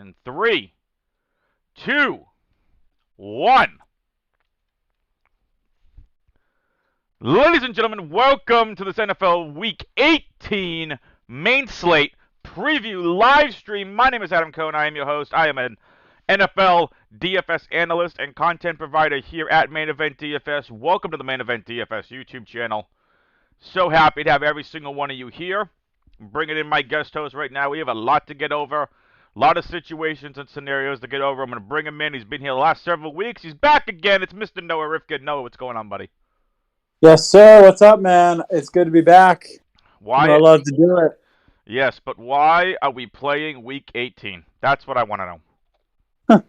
In 3, 2, 1. Ladies and gentlemen, welcome to this NFL Week 18 main slate preview live stream. My name is Adam Kohn. I am your host. I am an NFL DFS analyst and content provider here at Main Event DFS. Welcome to the Main Event DFS YouTube channel. So happy to have every single one of you here. I'm bringing in my guest host right now. We have a lot to get over. A lot of situations and scenarios to get over. I'm going to bring him in. He's been here the last several weeks. He's back again. It's Mr. Noah Rifkin. Noah, what's going on, buddy? Yes, sir. What's up, man? It's good to be back. Why? I love to do it. Yes, but why are we playing Week 18? That's what I want to know.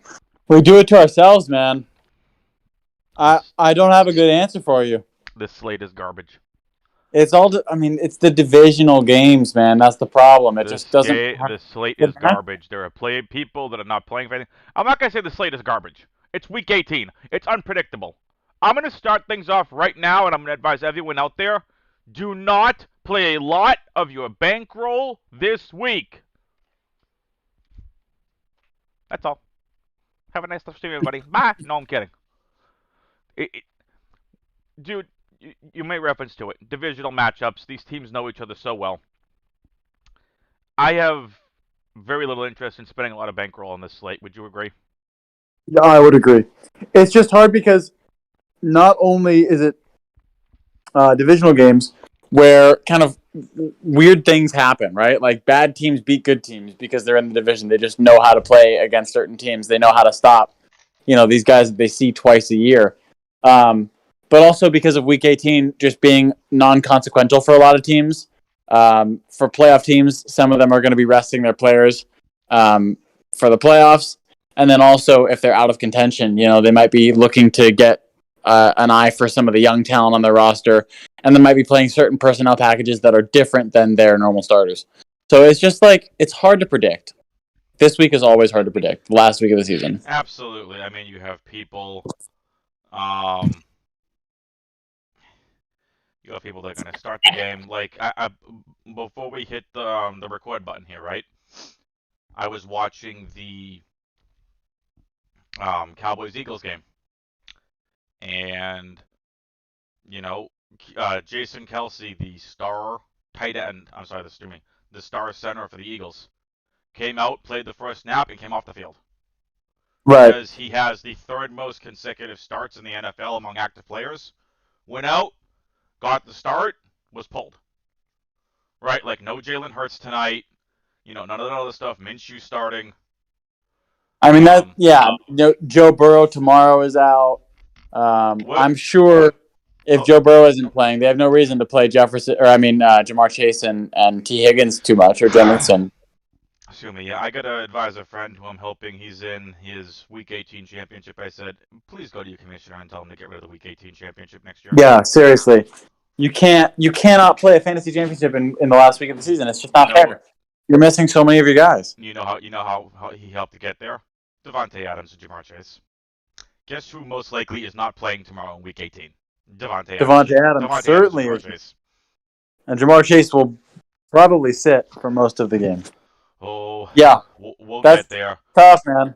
We do it to ourselves, man. I don't have a good answer for you. This slate is garbage. It's the divisional games, man. That's the problem. It just doesn't. The slate is garbage. There are people that are not playing for anything. I'm not going to say the slate is garbage. It's Week 18. It's unpredictable. I'm going to start things off right now, and I'm going to advise everyone out there, do not play a lot of your bankroll this week. That's all. Have a nice stream, everybody. Bye. No, I'm kidding. Dude, you made reference to it. Divisional matchups. These teams know each other so well. I have very little interest in spending a lot of bankroll on this slate. Would you agree? Yeah, I would agree. It's just hard because not only is it divisional games where kind of weird things happen, right? Like bad teams beat good teams because they're in the division. They just know how to play against certain teams. They know how to stop, these guys that they see twice a year. But also because of Week 18 just being non-consequential for a lot of teams. For playoff teams, some of them are going to be resting their players for the playoffs. And then also, if they're out of contention, they might be looking to get an eye for some of the young talent on their roster. And they might be playing certain personnel packages that are different than their normal starters. So it's just it's hard to predict. This week is always hard to predict. The last week of the season. Absolutely. I mean, you have people... You have people that are going to start the game. Before we hit the record button here, right? I was watching the Cowboys-Eagles game. And, Jason Kelce, the star tight end, the star center for the Eagles, came out, played the first snap, and came off the field. Right. Because he has the third most consecutive starts in the NFL among active players. Went out, got the start, was pulled. Right? No Jalen Hurts tonight. None of that other stuff. Minshew starting. I mean, Joe Burrow tomorrow is out. I'm sure if Joe Burrow isn't playing, they have no reason to play Jamar Chase and T. Higgins too much, or Jefferson. Excuse me. Yeah, I got to advise a friend who I'm helping. He's in his Week 18 championship. I said, please go to your commissioner and tell him to get rid of the Week 18 championship next year. Yeah, seriously. You cannot play a fantasy championship in the last week of the season. It's just not fair. You're missing so many of your guys. You know how he helped to get there? Devontae Adams and Jamar Chase. Guess who most likely is not playing tomorrow in Week 18? Devontae Adams certainly is. And Jamar Chase will probably sit for most of the game. Oh, yeah. We'll get there. Tough, man.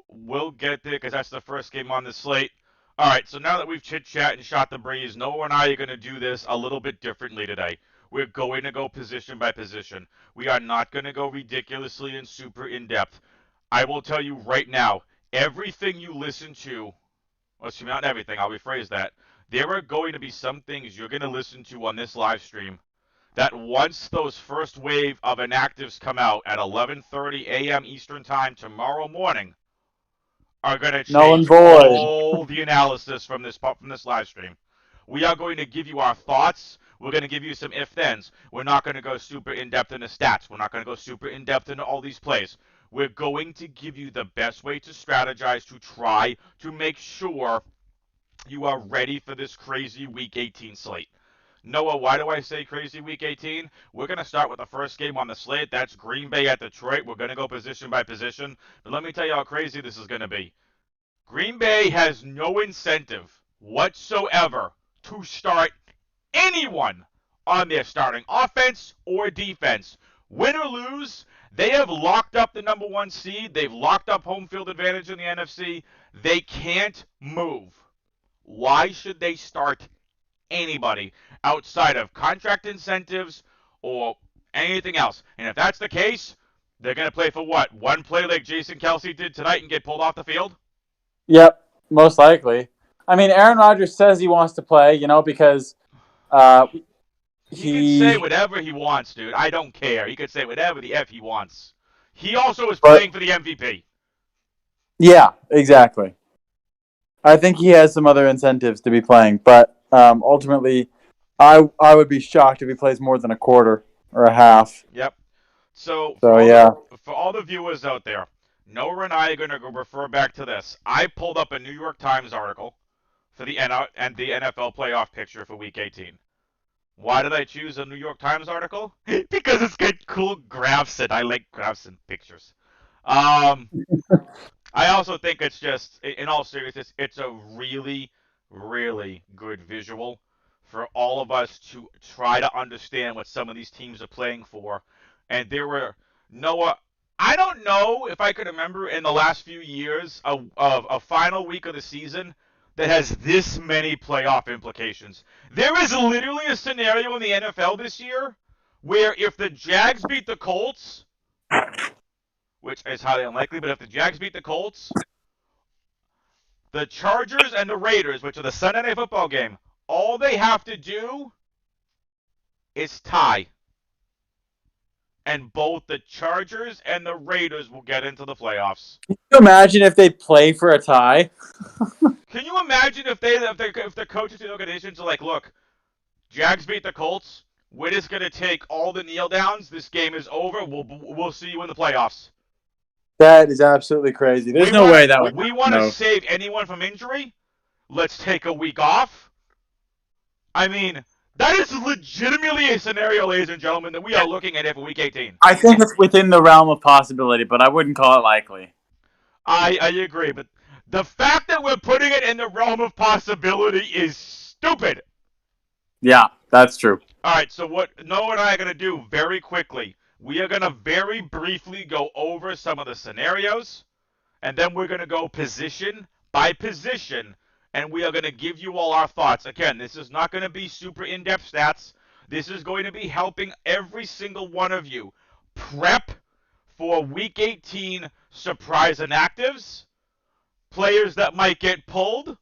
We'll get there because that's the first game on the slate. All right, so now that we've chit-chat and shot the breeze, Noah and I are going to do this a little bit differently today. We're going to go position by position. We are not going to go ridiculously and super in-depth. I will tell you right now, everything you listen to, not everything, I'll rephrase that. There are going to be some things you're going to listen to on this live stream that once those first wave of inactives come out at 11:30 a.m. Eastern Time tomorrow morning, are going to change all the analysis from this live stream. We are going to give you our thoughts. We're going to give you some if-thens. We're not going to go super in-depth into stats. We're not going to go super in-depth into all these plays. We're going to give you the best way to strategize to try to make sure you are ready for this crazy Week 18 slate. Noah, why do I say crazy Week 18? We're going to start with the first game on the slate. That's Green Bay at Detroit. We're going to go position by position. But let me tell you how crazy this is going to be. Green Bay has no incentive whatsoever to start anyone on their starting offense or defense. Win or lose, They have locked up the number 1 seed. They've locked up home field advantage in the NFC. They can't move. Why should they start anybody outside of contract incentives or anything else? And if that's the case, they're going to play for what? One play like Jason Kelsey did tonight and get pulled off the field? Yep, most likely. I mean, Aaron Rodgers says he wants to play, because he can say he. whatever he wants, dude. I don't care. He can say whatever the F he wants. He also is But playing for the MVP. yeah, exactly. I think he has some other incentives to be playing, but ultimately, I would be shocked if he plays more than a quarter or a half. Yep. So So yeah, for all the viewers out there, Noah and I are going to refer back to this. I pulled up a New York Times article for the NFL playoff picture for Week 18. Why did I choose a New York Times article? Because it's got cool graphs and I like graphs and pictures. I also think it's just, in all seriousness, it's a really, really good visual for all of us to try to understand what some of these teams are playing for. And there were, Noah, I don't know if I could remember in the last few years of a final week of the season that has this many playoff implications. There is literally a scenario in the NFL this year where if the Jags beat the Colts, which is highly unlikely, but if the Jags beat the Colts, the Chargers and the Raiders, which are the Sunday Night Football game, all they have to do is tie. And both the Chargers and the Raiders will get into the playoffs. can you imagine if they play for a tie? Can you imagine if the coaches and organizations are like, look, Jags beat the Colts, we're just gonna take all the kneel downs. This game is over. We'll see you in the playoffs. That is absolutely crazy. There's no way that would We happen. want to No. save anyone from injury. Let's take a week off. I mean, that is legitimately a scenario, ladies and gentlemen, that we are looking at for Week 18. I think it's within the realm of possibility, but I wouldn't call it likely. I agree, but the fact that we're putting it in the realm of possibility is stupid. Yeah, that's true. All right, so what Noah and I are going to do very quickly, we are going to very briefly go over some of the scenarios, and then we're going to go position by position, and we are going to give you all our thoughts. Again, this is not going to be super in-depth stats. This is going to be helping every single one of you prep for Week 18 surprise inactives, players that might get pulled.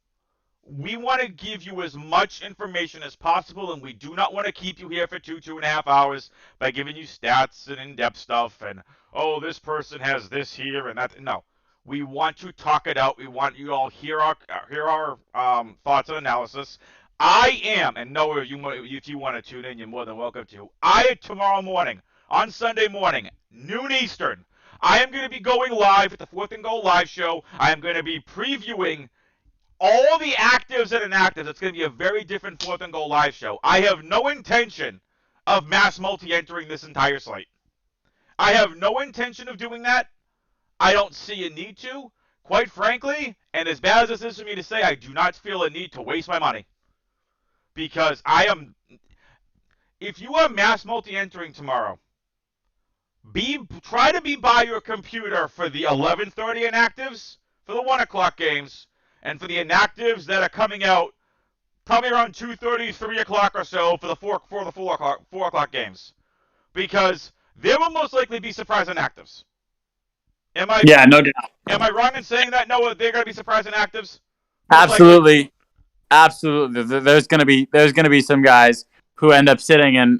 We want to give you as much information as possible, and we do not want to keep you here for 2.5 hours by giving you stats and in-depth stuff and, oh, this person has this here and that. No. We want to talk it out. We want you all hear our thoughts and analysis. I am, and Noah, if you want to tune in, you're more than welcome to. Tomorrow morning, on Sunday morning, noon Eastern, I am going to be going live at the Fourth and Goal live show. I am going to be previewing all the actives and inactives. It's going to be a very different Fourth and Goal live show. I have no intention of mass multi-entering this entire slate. I have no intention of doing that. I don't see a need to. Quite frankly, and as bad as this is for me to say, I do not feel a need to waste my money. Because if you are mass multi-entering tomorrow, try to be by your computer for the 11:30 inactives, for the 1 o'clock games, and for the inactives that are coming out probably around 2:30, 3 o'clock or so for the 4 o'clock games. Because there will most likely be surprise inactives. Yeah, no doubt. Am I wrong in saying that, Noah? They're going to be surprise inactives? Absolutely. Absolutely. There's going to be some guys who end up sitting in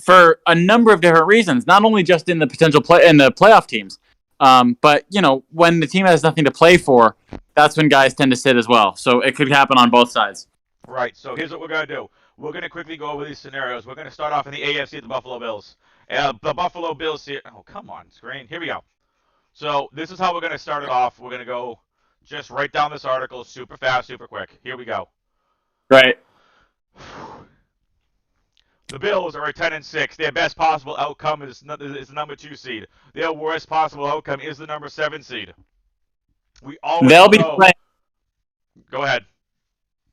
for a number of different reasons, not only just in the potential play in the playoff teams, but when the team has nothing to play for, that's when guys tend to sit as well. So it could happen on both sides. Right. So here's what we're going to do. We're going to quickly go over these scenarios. We're going to start off in the AFC, the Buffalo Bills. The Buffalo Bills here. Oh, come on, screen. Here we go. So this is how we're going to start it off. We're going to go just write down this article super fast, super quick. Here we go. Right. The Bills are at 10-6. Their best possible outcome is the number 2 seed. Their worst possible outcome is the number 7 seed. We always They'll be know. playing. Go ahead.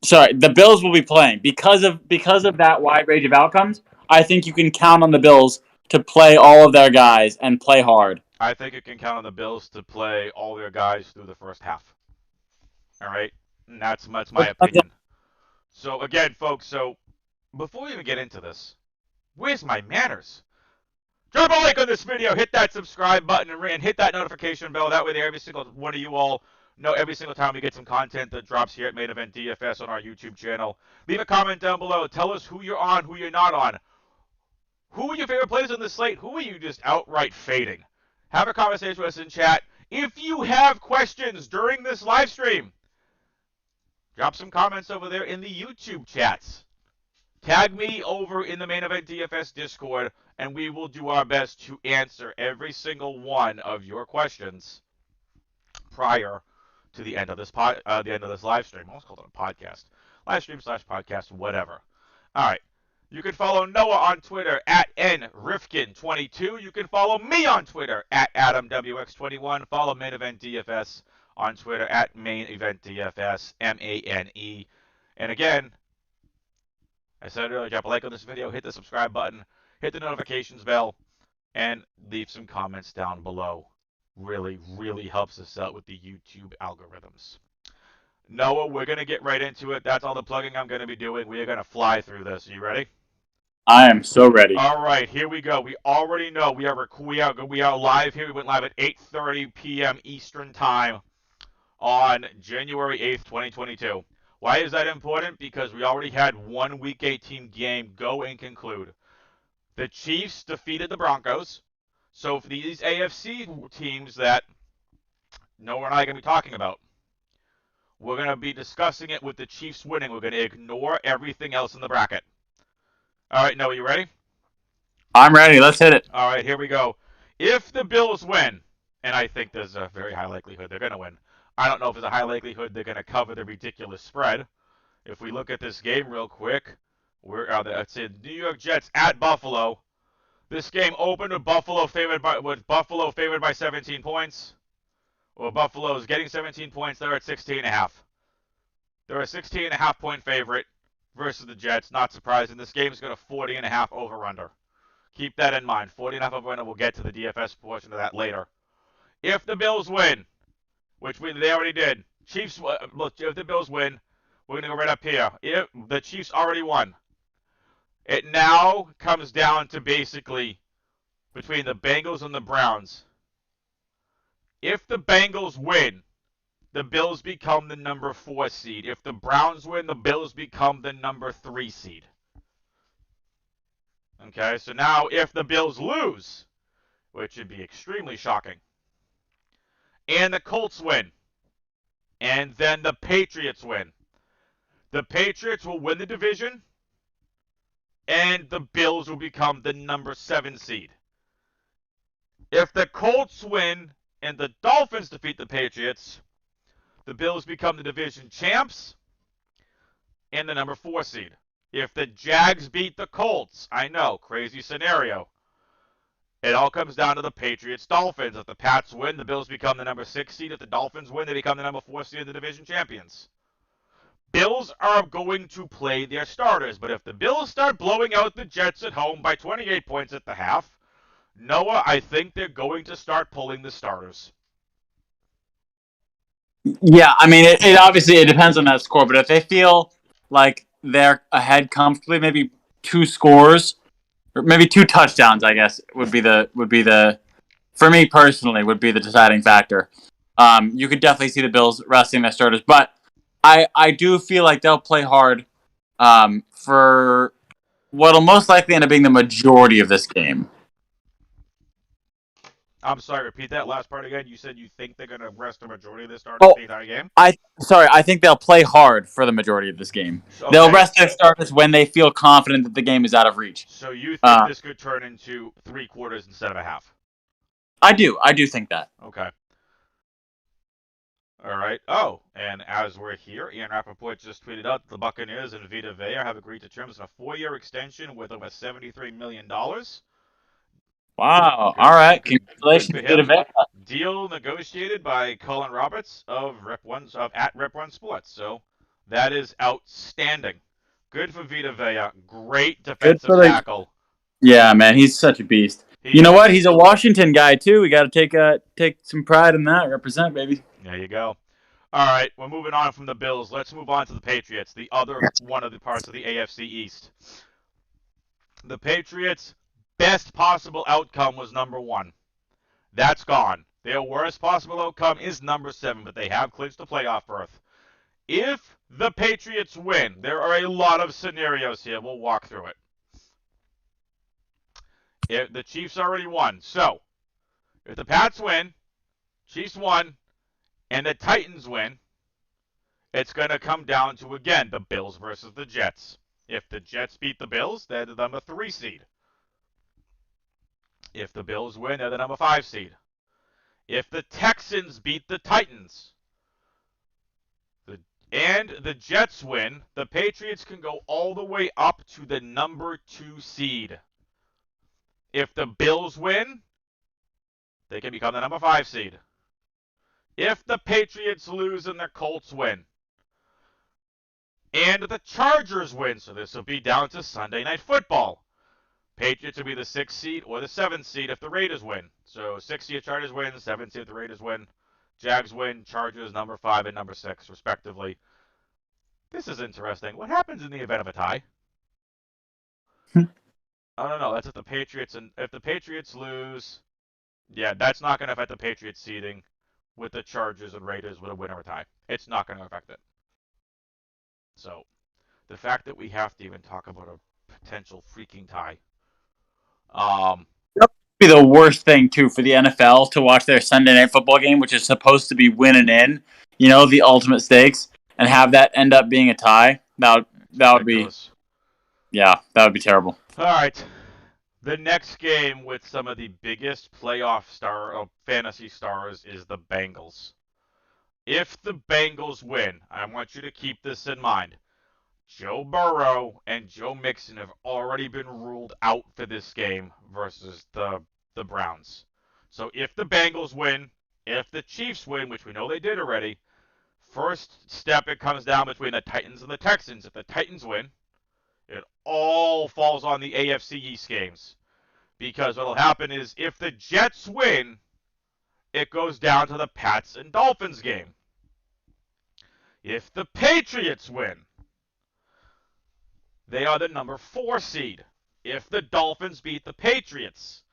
Sorry, the Bills will be playing because of that wide range of outcomes. I think you can count on the Bills to play all of their guys and play hard. I think it can count on the Bills to play all their guys through the first half. All right? And that's my opinion. So, again, folks, before we even get into this, where's my manners? Drop a like on this video, hit that subscribe button, and hit that notification bell. That way, every single one of you all know every single time we get some content that drops here at Main Event DFS on our YouTube channel. Leave a comment down below. Tell us who you're on, who you're not on. Who are your favorite players on the slate? Who are you just outright fading? Have a conversation with us in chat. If you have questions during this live stream, drop some comments over there in the YouTube chats. Tag me over in the Main Event DFS Discord, and we will do our best to answer every single one of your questions prior to the end of this live stream. I almost called it a podcast. Live stream / podcast, whatever. All right. You can follow Noah on Twitter at nrifkin22. You can follow me on Twitter at AdamWX21. Follow Main Event DFS on Twitter at Main Event DFS, MANE. And again, I said earlier, drop a like on this video, hit the subscribe button, hit the notifications bell, and leave some comments down below. Really, really helps us out with the YouTube algorithms. Noah, we're going to get right into it. That's all the plugging I'm going to be doing. We are going to fly through this. Are you ready? I am so ready. All right, here we go. We already know we are live here. We went live at 8:30 p.m. Eastern Time on January 8th, 2022. Why is that important? Because we already had one Week 18 game go and conclude. The Chiefs defeated the Broncos. So for these AFC teams that Noah and I are going to be talking about, we're going to be discussing it with the Chiefs winning. We're going to ignore everything else in the bracket. All right, Noah, you ready? I'm ready. Let's hit it. All right, here we go. If the Bills win, and I think there's a very high likelihood they're going to win. I don't know if there's a high likelihood they're going to cover the ridiculous spread. If we look at this game real quick, let's say New York Jets at Buffalo. This game opened with Buffalo favored by 17 points. Well, Buffalo's getting 17 points. They're at 16.5. They're a 16.5 point favorite versus the Jets. Not surprising. This game is going to 40.5 over/under. Keep that in mind. 40.5 over/under. We'll get to the DFS portion of that later. If the Bills win, which they already did, Chiefs. Look, if the Bills win, we're going to go right up here. If the Chiefs already won, it now comes down to basically between the Bengals and the Browns. If the Bengals win, the Bills become the number 4 seed. If the Browns win, the Bills become the number 3 seed. Okay, so now if the Bills lose, which would be extremely shocking, and the Colts win, and then the Patriots win, the Patriots will win the division, and the Bills will become the number 7 seed. If the Colts win and the Dolphins defeat the Patriots, the Bills become the division champs and the number 4 seed. If the Jags beat the Colts, I know, crazy scenario. It all comes down to the Patriots-Dolphins. If the Pats win, the Bills become the number 6 seed. If the Dolphins win, they become the number 4 seed and the division champions. Bills are going to play their starters, but if the Bills start blowing out the Jets at home by 28 points at the half, Noah, I think they're going to start pulling the starters. Yeah, I mean, it obviously it depends on that score, but if they feel like they're ahead comfortably, maybe 2 scores or maybe 2 touchdowns, I guess would be the for me personally would be the deciding factor. You could definitely see the Bills resting their starters, but I do feel like they'll play hard for what'll most likely end up being the majority of this game. I'm sorry, repeat that last part again. You said you think they're going to rest the majority of the starters the entire game? I think they'll play hard for the majority of this game. Okay. They'll rest their starters when they feel confident that the game is out of reach. So you think this could turn into 3 quarters instead of a half? I do think that. Okay. All right. Oh, and as we're here, Ian Rappaport just tweeted out that the Buccaneers and Vita Vea have agreed to terms on a 4-year extension with over $73 million. Wow. All right. Congratulations, Vita Vea. Deal negotiated by Colin Roberts of at Rep One Sports. So that is outstanding. Good for Vita Vea. Great defensive tackle. Yeah, man, he's such a beast. He You know what? is. He's a Washington guy too. We got to take some pride in that. Represent, baby. There you go. All right, we're moving on from the Bills. Let's move on to the Patriots, the other one of the parts of the AFC East. The Patriots' best possible outcome was number 1. That's gone. Their worst possible outcome is number 7, but they have clinched the playoff berth. If the Patriots win, there are a lot of scenarios here. We'll walk through it. The Chiefs already won. So, if the Pats win, Chiefs won, and the Titans win, it's going to come down to, again, the Bills versus the Jets. If the Jets beat the Bills, they're the number 3 seed. If the Bills win, they're the number 5 seed. If the Texans beat the Titans and the Jets win, the Patriots can go all the way up to the number 2 seed. If the Bills win, they can become the number 5 seed. If the Patriots lose and the Colts win, and the Chargers win, so this will be down to Sunday Night Football. Patriots will be the 6th seed or the 7th seed if the Raiders win. So 6th seed if Chargers win, 7th seed if the Raiders win. Jags win, Chargers number 5 and number 6 respectively. This is interesting. What happens in the event of a tie? I don't know. That's if the Patriots lose. Yeah, that's not going to affect the Patriots seeding with the Chargers and Raiders with a win or a tie. It's not going to affect it. So, the fact that we have to even talk about a potential freaking tie. That'd be the worst thing too for the NFL to watch their Sunday Night Football game, which is supposed to be winning in, the ultimate stakes, and have that end up being a tie. That would be, yeah, that would be terrible. All right, the next game with some of the biggest playoff fantasy stars is the Bengals. If the Bengals win, I want you to keep this in mind. Joe Burrow and Joe Mixon have already been ruled out for this game versus the Browns. So if the Bengals win, if the Chiefs win, which we know they did already, first step it comes down between the Titans and the Texans. If the Titans win, it all falls on the AFC East games. Because what will happen is if the Jets win, it goes down to the Pats and Dolphins game. If the Patriots win, they are the number 4 seed. If the Dolphins beat the Patriots,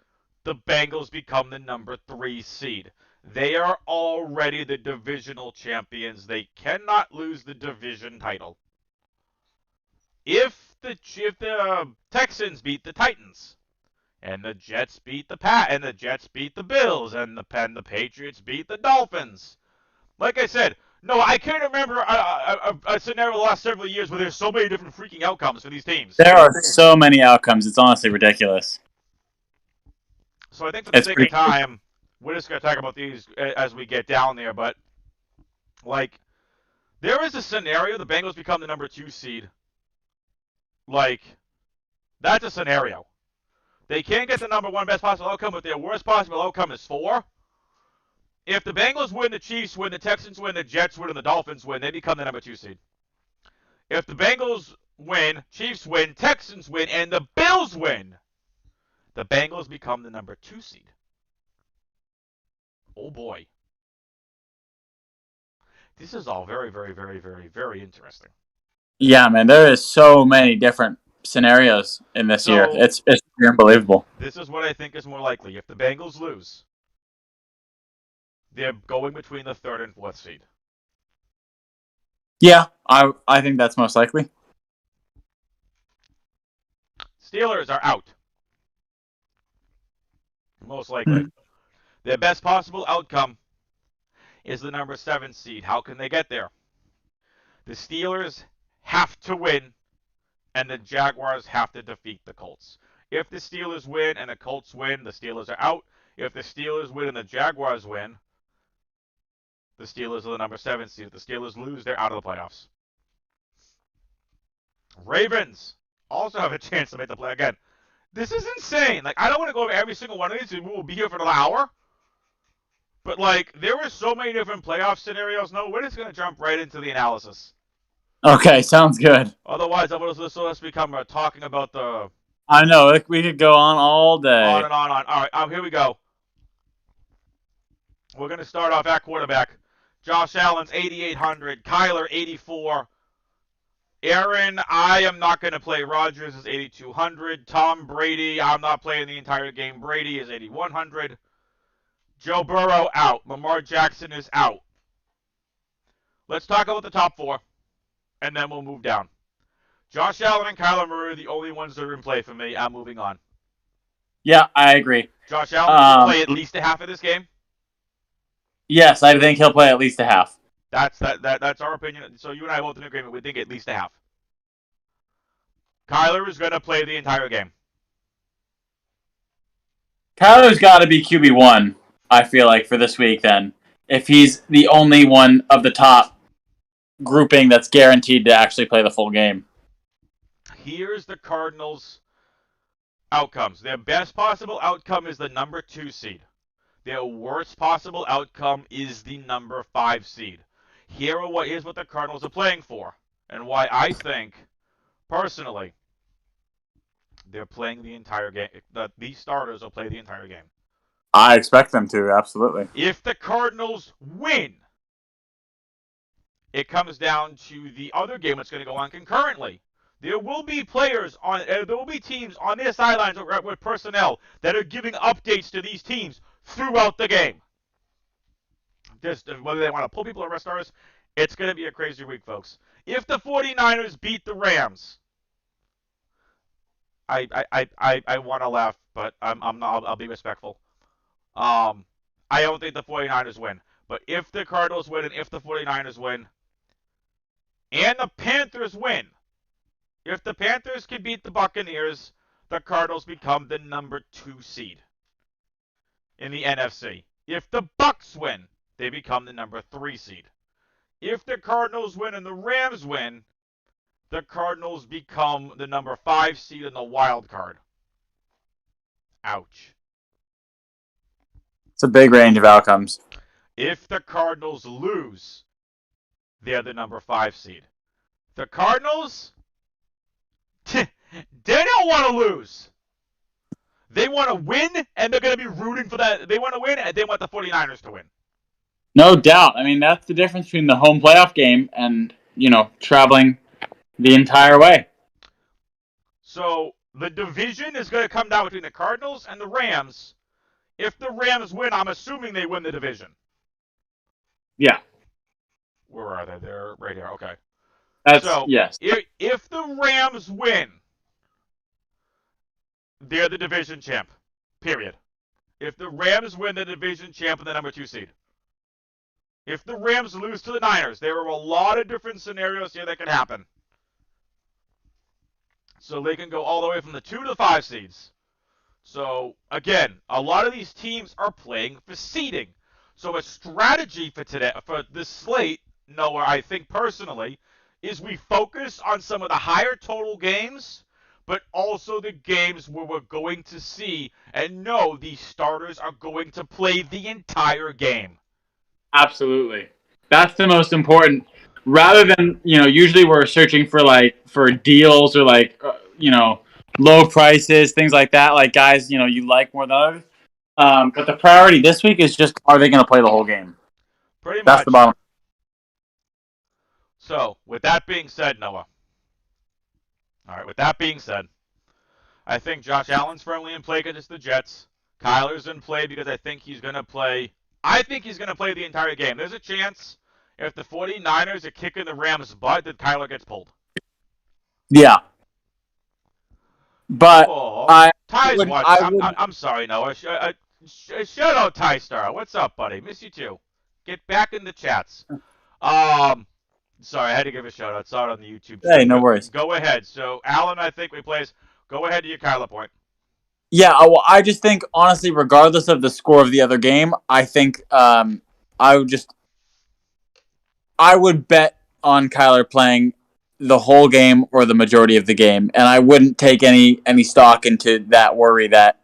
the Bengals become the number 3 seed. They are already the divisional champions. They cannot lose the division title. If the Texans beat the Titans, and the Jets beat the Bills, and the Patriots beat the Dolphins, like I said, no, I can't remember a scenario the last several years where there's so many different freaking outcomes for these teams. There are so many outcomes. It's honestly ridiculous. So I think for the sake of time, we're just going to talk about these as we get down there. But, there is a scenario the Bengals become the number 2 seed. That's a scenario. They can't get the number 1 best possible outcome, but their worst possible outcome is 4. If the Bengals win, the Chiefs win, the Texans win, the Jets win, and the Dolphins win, they become the number 2 seed. If the Bengals win, Chiefs win, Texans win, and the Bills win, the Bengals become the number 2 seed. Oh boy. This is all very, very, very, very, very interesting. Yeah, man, there is so many different scenarios in this year. It's unbelievable. This is what I think is more likely. If the Bengals lose, they're going between the 3rd and 4th seed. Yeah, I think that's most likely. Steelers are out. Most likely. Their best possible outcome is the number 7 seed. How can they get there? The Steelers have to win, and the Jaguars have to defeat the Colts. If the Steelers win and the Colts win, the Steelers are out. If the Steelers win and the Jaguars win, the Steelers are the number 7 seed. If the Steelers lose, they're out of the playoffs. Ravens also have a chance to make the play again. This is insane. I don't want to go over every single one of these. We will be here for another hour. But, there were so many different playoff scenarios. No, we're just going to jump right into the analysis. Okay, sounds good. Otherwise, let's become talking about the I know we could go on all On day. and on and on. All right, here we go. We're going to start off at quarterback. Josh Allen's 8,800. Kyler 84. Aaron, I am not going to play. Rodgers is 8,200. Tom Brady, I'm not playing the entire game. Brady is 8,100. Joe Burrow out. Lamar Jackson is out. Let's talk about the top four, and then we'll move down. Josh Allen and Kyler Murray are the only ones that are in play for me. I'm moving on. Yeah, I agree. Josh Allen will play at least a half of this game. Yes, I think he'll play at least a half. That's our opinion. So you and I are both in agreement. We think at least a half. Kyler is going to play the entire game. Kyler's got to be QB1, I feel like, for this week then. If he's the only one of the top grouping that's guaranteed to actually play the full game. Here's the Cardinals' outcomes. Their best possible outcome is the number 2 seed. Their worst possible outcome is the number 5 seed. Here's what the Cardinals are playing for, and why I think, personally, they're playing the entire game. These starters will play the entire game. I expect them to, absolutely. If the Cardinals win, it comes down to the other game that's going to go on concurrently. There will be there will be teams on their sidelines with personnel that are giving updates to these teams throughout the game. Just whether they want to pull people or rest stars, it's going to be a crazy week, folks. If the 49ers beat the Rams, I want to laugh, but I'm not. I'll be respectful. I don't think the 49ers win. But if the Cardinals win and if the 49ers win and the Panthers win, if the Panthers can beat the Buccaneers, the Cardinals become the number 2 seed in the NFC. If the Bucs win, they become the number 3 seed. If the Cardinals win and the Rams win, the Cardinals become the number 5 seed in the wild card. Ouch. It's a big range of outcomes. If the Cardinals lose, they're the number 5 seed. The Cardinals, they don't want to lose. They want to win, and they're going to be rooting for that. They want to win, and they want the 49ers to win. No doubt. I mean, that's the difference between the home playoff game and, traveling the entire way. So the division is going to come down between the Cardinals and the Rams. If the Rams win, I'm assuming they win the division. Yeah. Where are they? They're right here. Okay. Yes. If the Rams win, they're the division champ. Period. If the Rams win, the division champ and the number 2 seed. If the Rams lose to the Niners, there are a lot of different scenarios here that can happen. So they can go all the way from the 2 to the 5 seeds. So, again, a lot of these teams are playing for seeding. So a strategy for this slate, Noah, I think personally, is we focus on some of the higher total games, but also the games where we're going to see and know these starters are going to play the entire game. Absolutely. That's the most important. Rather than, usually we're searching for deals or low prices, things like that, like guys, you like more than others. But the priority this week is just, are they going to play the whole game? Pretty much. That's the bottom. So, with that being said, Noah. All right, with that being said, I think Josh Allen's firmly in play against the Jets. Kyler's in play because I think he's going to play. I think he's going to play the entire game. There's a chance if the 49ers are kicking the Rams' butt that Kyler gets pulled. Yeah. But Ty's watching. I'm sorry, Noah. Shout out Ty Star. What's up, buddy? Miss you too. Get back in the chats. Sorry, I had to give a shout out. Saw it on the YouTube. Hey, no worries. Go ahead. So Allen, I think we plays. Go ahead to your Kyler point. Yeah, well, I just think honestly, regardless of the score of the other game, I think I would bet on Kyler playing the whole game or the majority of the game, and I wouldn't take any stock into that worry that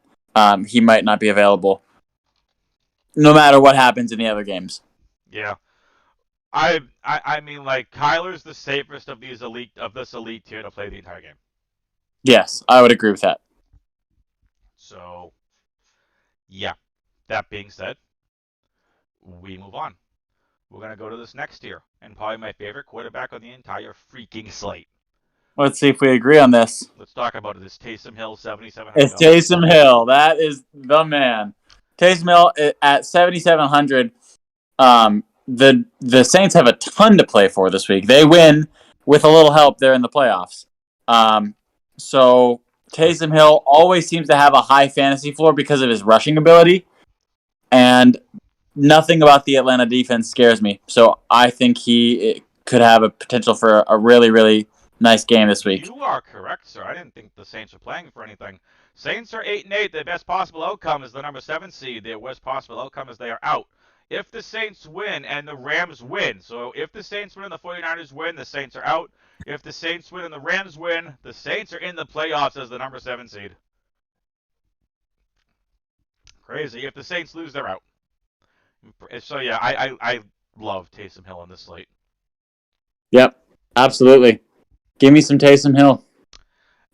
he might not be available, no matter what happens in the other games. Yeah, I mean, like Kyler's the safest of this elite tier to play the entire game. Yes, I would agree with that. So, yeah. That being said, we move on. We're going to go to this next tier, and probably my favorite quarterback on the entire freaking slate. Let's see if we agree on this. Let's talk about it. It's Taysom Hill, $7,700. It's Taysom Hill. That is the man. Taysom Hill at 7,700. The Saints have a ton to play for this week. They win with a little help. They're in the playoffs. So Taysom Hill always seems to have a high fantasy floor because of his rushing ability, and nothing about the Atlanta defense scares me. So I think he could have a potential for a really, really nice game this week. You are correct, sir. I didn't think the Saints were playing for anything. Saints are 8-8. Their best possible outcome is the number 7 seed. Their worst possible outcome is they are out. If the Saints win and the Rams win, so if the Saints win and the 49ers win, the Saints are out. If the Saints win and the Rams win, the Saints are in the playoffs as the number 7 seed. Crazy. If the Saints lose, they're out. So, yeah, I love Taysom Hill on this slate. Yep, absolutely. Give me some Taysom Hill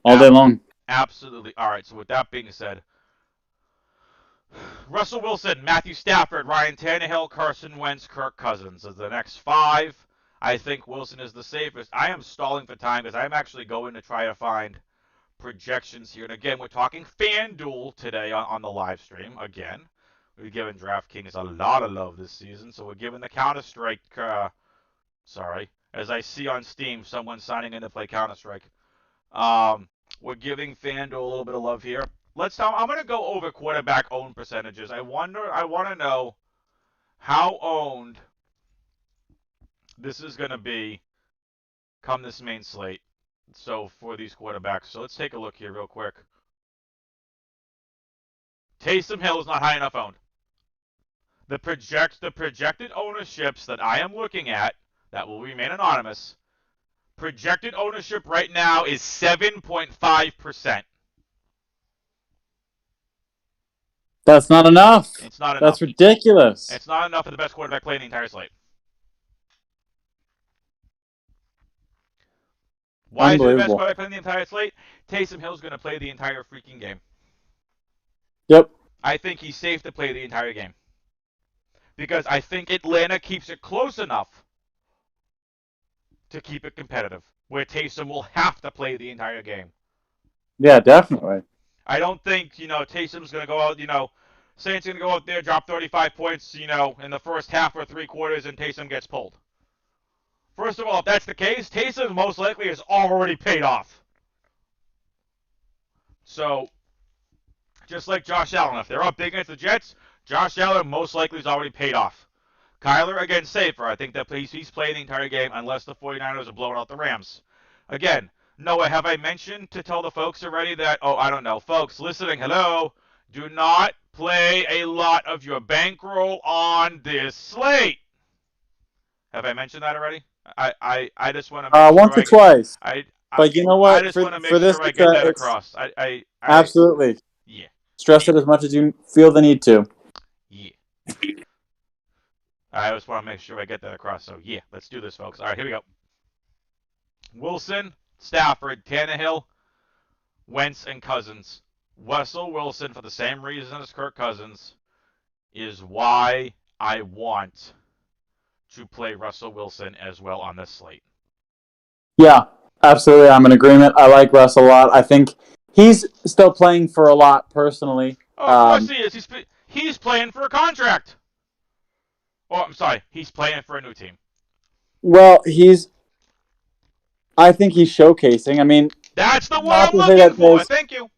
all day long. Absolutely. All right, so with that being said, Russell Wilson, Matthew Stafford, Ryan Tannehill, Carson Wentz, Kirk Cousins as the next 5. I think Wilson is the safest. I am stalling for time because I'm actually going to try to find projections here. And again, we're talking FanDuel today on the live stream. Again, we've given DraftKings a lot of love this season, so we're giving the Counter-Strike, as I see on Steam, someone signing in to play Counter-Strike. We're giving FanDuel a little bit of love here. I'm going to go over quarterback owned percentages. I want to know how owned this is going to be come this main slate. So for these quarterbacks. So let's take a look here real quick. Taysom Hill is not high enough owned. The projected ownerships that I am looking at, that will remain anonymous, projected ownership right now is 7.5%. That's not enough. It's not enough. That's ridiculous. It's not enough for the best quarterback playing the entire slate. Why is he the best quarterback playing the entire slate? Taysom Hill's going to play the entire freaking game. Yep. I think he's safe to play the entire game. Because I think Atlanta keeps it close enough to keep it competitive, where Taysom will have to play the entire game. Yeah, definitely. I don't think, Taysom's going to go out, Saints going to go out there, drop 35 points, in the first half or 3 quarters, and Taysom gets pulled. First of all, if that's the case, Taysom most likely is already paid off. So, just like Josh Allen, if they're up big against the Jets, Josh Allen most likely is already paid off. Kyler, again, safer. I think that he's playing the entire game unless the 49ers are blowing out the Rams. Again, Noah, have I mentioned to tell the folks already that, I don't know, folks listening, hello, do not play a lot of your bankroll on this slate. Have I mentioned that already? I just want to make sure once or twice. But you know what? I just want to make sure I get that across. Absolutely. Yeah. Stress it as much as you feel the need to. Yeah. I just want to make sure I get that across. So, yeah, let's do this, folks. All right, here we go. Wilson, Stafford, Tannehill, Wentz, and Cousins. Russell Wilson, for the same reason as Kirk Cousins, is why I want to play Russell Wilson as well on this slate. Yeah, absolutely. I'm in agreement. I like Russ a lot. I think he's still playing for a lot personally. Oh, of course he is. He's playing for a contract. Oh, I'm sorry. He's playing for a new team. Well, I think he's showcasing. I mean, that's the one I'm looking for. Thank you.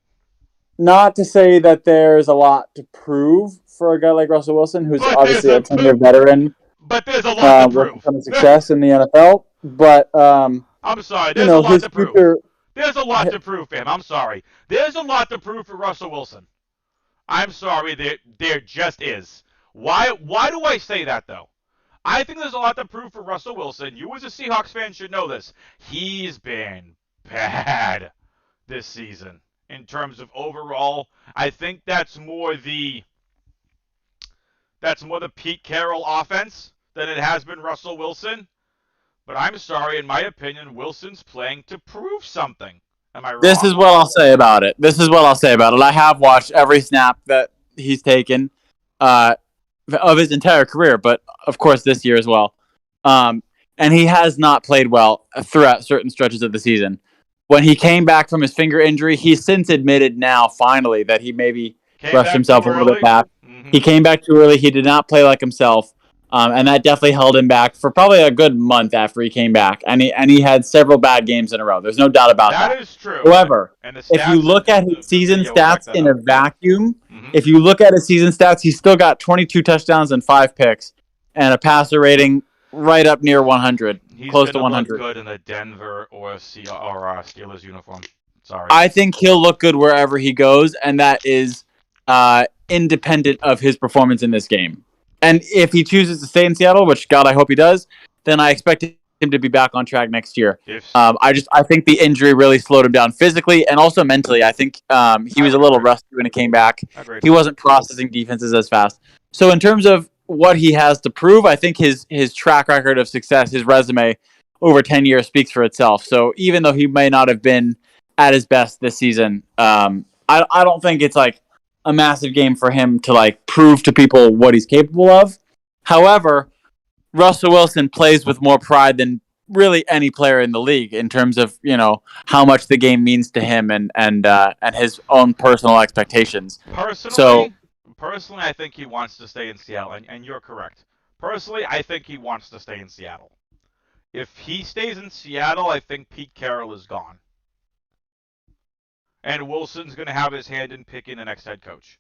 Not to say that there's a lot to prove for a guy like Russell Wilson, who's obviously a 10-year veteran. But there's a lot to prove. With some success in the NFL. But I'm sorry. There's a lot to prove. There's a lot to prove for him. I'm sorry. There's a lot to prove for Russell Wilson. I'm sorry. There just is. Why do I say that, though? I think there's a lot to prove for Russell Wilson. You as a Seahawks fan should know this. He's been bad this season in terms of overall. I think that's more the Pete Carroll offense than it has been Russell Wilson. But I'm sorry, in my opinion, Wilson's playing to prove something. Am I This is wrong? what I'll say about it. I have watched every snap that I have watched every snap that he's taken uh, of his entire career, but of course this year as well. Um, and he has not played well throughout certain stretches of the season. When he came back from his finger injury, he's since admitted now, finally, that he maybe Came rushed back too himself a little bit early. back. He came back too early. He did not play like himself. And that definitely held him back for probably a good month after he came back. And he had several bad games in a row. There's no doubt about That that. is true, However, and the if you stats look at in his the season video will back stats that in up. a vacuum, Mm-hmm. if you look at his season stats, he's still got 22 touchdowns and 5 picks and a passer rating right up near 100, He's close to gonna look 100. good in a Denver or Steelers uniform. Sorry. I think he'll look good wherever he goes, and that is independent of his performance in this game. And if he chooses to stay in Seattle, which God I hope he does, then I expect him to be back on track next year. If I think the injury really slowed him down physically and also mentally. I think he was a little rusty when he came back. Agreed. He wasn't processing defenses as fast. So in terms of what he has to prove, I think his track record of success, his resume over 10 years speaks for itself. So even though he may not have been at his best this season, I don't think it's like a massive game for him to like prove to people what he's capable of. However, Russell Wilson plays with more pride than really any player in the league in terms of how much the game means to him and his own personal expectations. So Personally, I think he wants to stay in Seattle, and you're correct. Personally, I think he wants to stay in Seattle. If he stays in Seattle, I think Pete Carroll is gone. And Wilson's going to have his hand in picking the next head coach.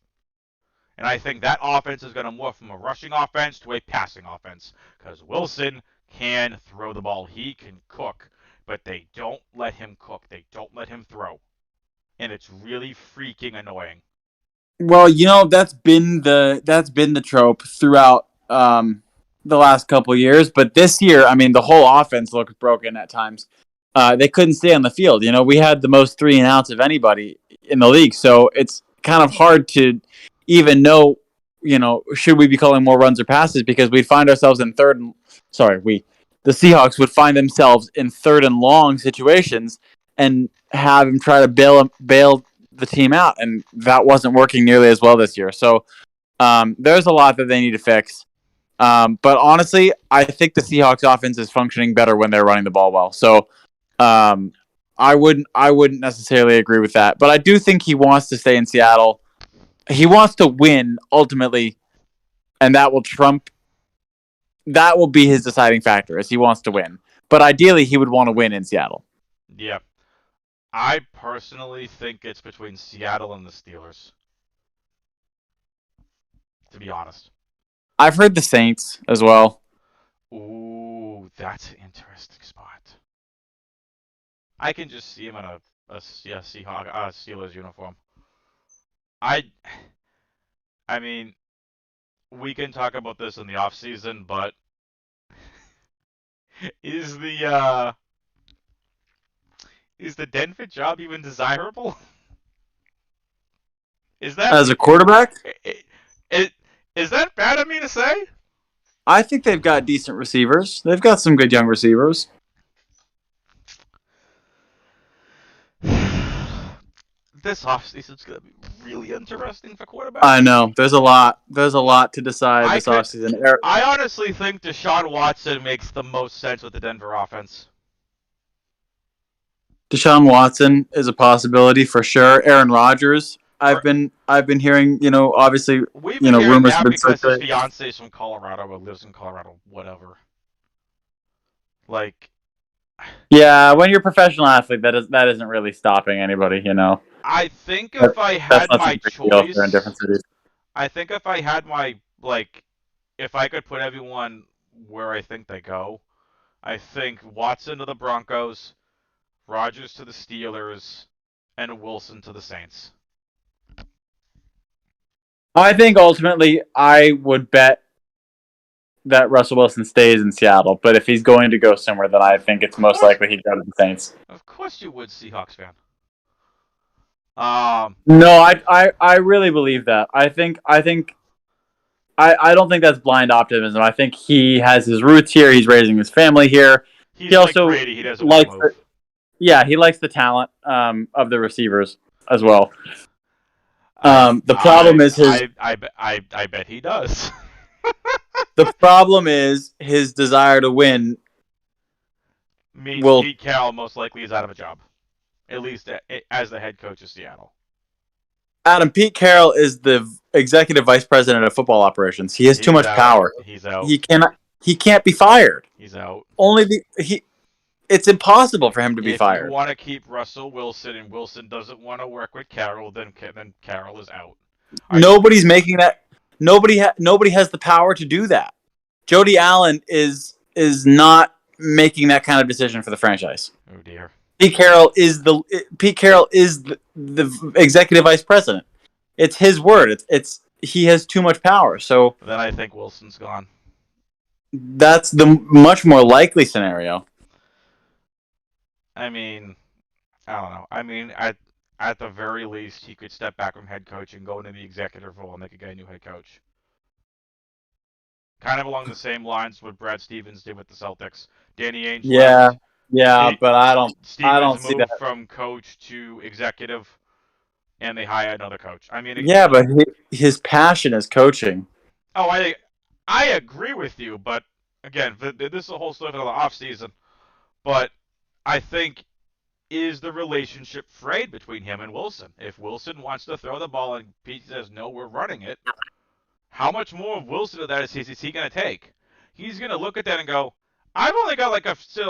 And I think that offense is going to morph from a rushing offense to a passing offense. Because Wilson can throw the ball. He can cook. But they don't let him cook. They don't let him throw. And it's really freaking annoying. Well, that's been the trope throughout the last couple of years. But this year, I mean, the whole offense looked broken at times. They couldn't stay on the field. We had the most 3-and-outs of anybody in the league. So it's kind of hard to even know, should we be calling more runs or passes, because we'd find ourselves in the Seahawks would find themselves in third and long situations and have him try to bail the team out, and that wasn't working nearly as well this year. So there's a lot that they need to fix. But honestly, I think the Seahawks offense is functioning better when they're running the ball well. So I wouldn't necessarily agree with that, but I do think he wants to stay in Seattle. He wants to win ultimately, and that will be his deciding factor, is he wants to win. But ideally, he would want to win in Seattle. Yeah. I personally think it's between Seattle and the Steelers. To be honest. I've heard the Saints as well. Ooh, that's an interesting spot. I can just see him in a Steelers uniform. I mean, we can talk about this in the off season, but is the Denver job even desirable? Is that As a quarterback? Is that bad of me to say? I think they've got decent receivers. They've got some good young receivers. This offseason's going to be really interesting for quarterbacks. I know. There's a lot to decide this offseason. I honestly think Deshaun Watson makes the most sense with the Denver offense. Deshaun Watson is a possibility for sure. Aaron Rodgers, I've been hearing, obviously, we've been hearing rumors that have been because his circulating. fiance is from Colorado or lives in Colorado, whatever. Like, yeah, when you're a professional athlete, that isn't really stopping anybody, I think if I had my choice, in different cities. I think if I had my if I could put everyone where I think they go, I think Watson to the Broncos, Rodgers to the Steelers, and Wilson to the Saints. I think ultimately I would bet that Russell Wilson stays in Seattle, but if he's going to go somewhere, then I think it's most likely he'd go to the Saints. Of course you would, Seahawks fan. No, I really believe that. I don't think that's blind optimism. I think he has his roots here. He's raising his family here. He also Brady. He doesn't want to move. Yeah, he likes the talent of the receivers as well. I The problem I is his I I I bet he does. the problem is his desire to win Means will Pete Carroll most likely is out of a job, at least as the head coach of Seattle. Adam. Pete Carroll is the executive vice president of football operations. He has too He's much out. power. He's out. He can't be fired. He's out. Only he it's impossible for him to be If you fired. want to keep Russell Wilson and Wilson doesn't want to work with Carroll, then Carroll is out. Are you? Nobody's making that. Nobody has the power to do that. Jody Allen is not making that kind of decision for the franchise. Oh dear. Pete Carroll is the executive vice president. It's his word. It's he has too much power. So Then I think Wilson's gone. that's the much more likely scenario. I mean, I don't know. I mean, at the very least, he could step back from head coach and go into the executive role and make a guy a new head coach. Kind of along the same lines what Brad Stevens did with the Celtics. Danny Ainge Yeah, left. yeah, but I don't Stevens see moved that. from coach to executive, and they hired another coach. I mean, Yeah, but his passion is coaching. oh, I agree with you, but again, this is a whole stuff in the off season. But I think is the relationship frayed between him and Wilson. If Wilson wants to throw the ball and Pete says no, we're running it. How much more of Wilson of that is he going to take? He's going to look at that and go, I've only got like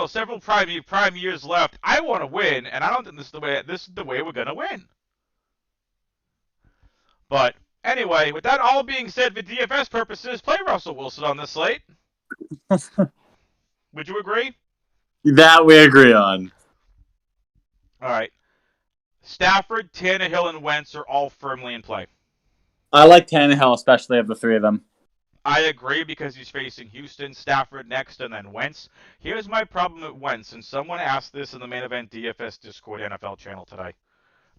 several prime years left. I want to win, and I don't think this is the way we're going to win. But anyway, with that all being said, for DFS purposes, play Russell Wilson on this slate. Would you agree? That we agree on. All right. Stafford, Tannehill, and Wentz are all firmly in play. I like Tannehill, especially of the three of them. I agree because he's facing Houston, Stafford next, and then Wentz. Here's my problem with Wentz, and someone asked this in the main event DFS Discord NFL channel today.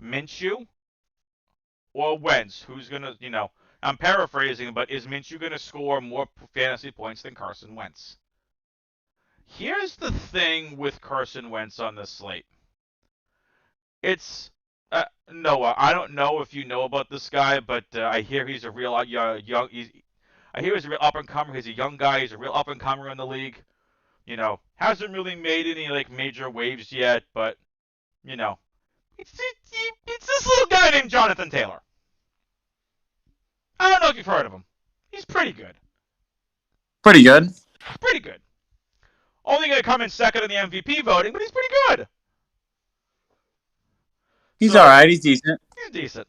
Minshew or Wentz? Who's going to, I'm paraphrasing, but is Minshew going to score more fantasy points than Carson Wentz? Here's the thing with Carson Wentz on this slate. It's Noah. I don't know if you know about this guy, but I hear he's a real young. I hear he's a real up and comer. He's a young guy. He's a real up and comer in the league. Hasn't really made any like major waves yet, but it's this little guy named Jonathan Taylor. I don't know if you've heard of him. He's pretty good. Pretty good. Pretty good. Only going to come in second in the MVP voting, but he's pretty good. He's all right. He's decent. He's decent.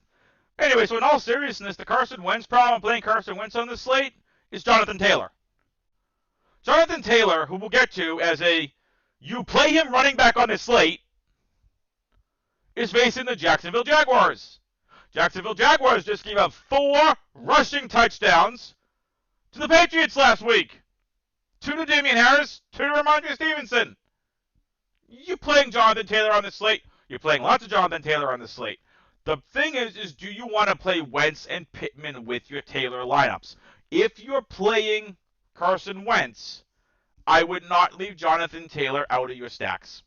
Anyway, so in all seriousness, the Carson Wentz problem playing Carson Wentz on this slate is Jonathan Taylor. Jonathan Taylor, who we'll get to as you play him running back on this slate, is facing the Jacksonville Jaguars. Jacksonville Jaguars just gave up 4 rushing touchdowns to the Patriots last week. 2 to Damian Harris, 2 to Randry Stephenson. You playing Jonathan Taylor on this slate? You're playing lots of Jonathan Taylor on this slate. The thing is do you want to play Wentz and Pittman with your Taylor lineups? If you're playing Carson Wentz, I would not leave Jonathan Taylor out of your stacks.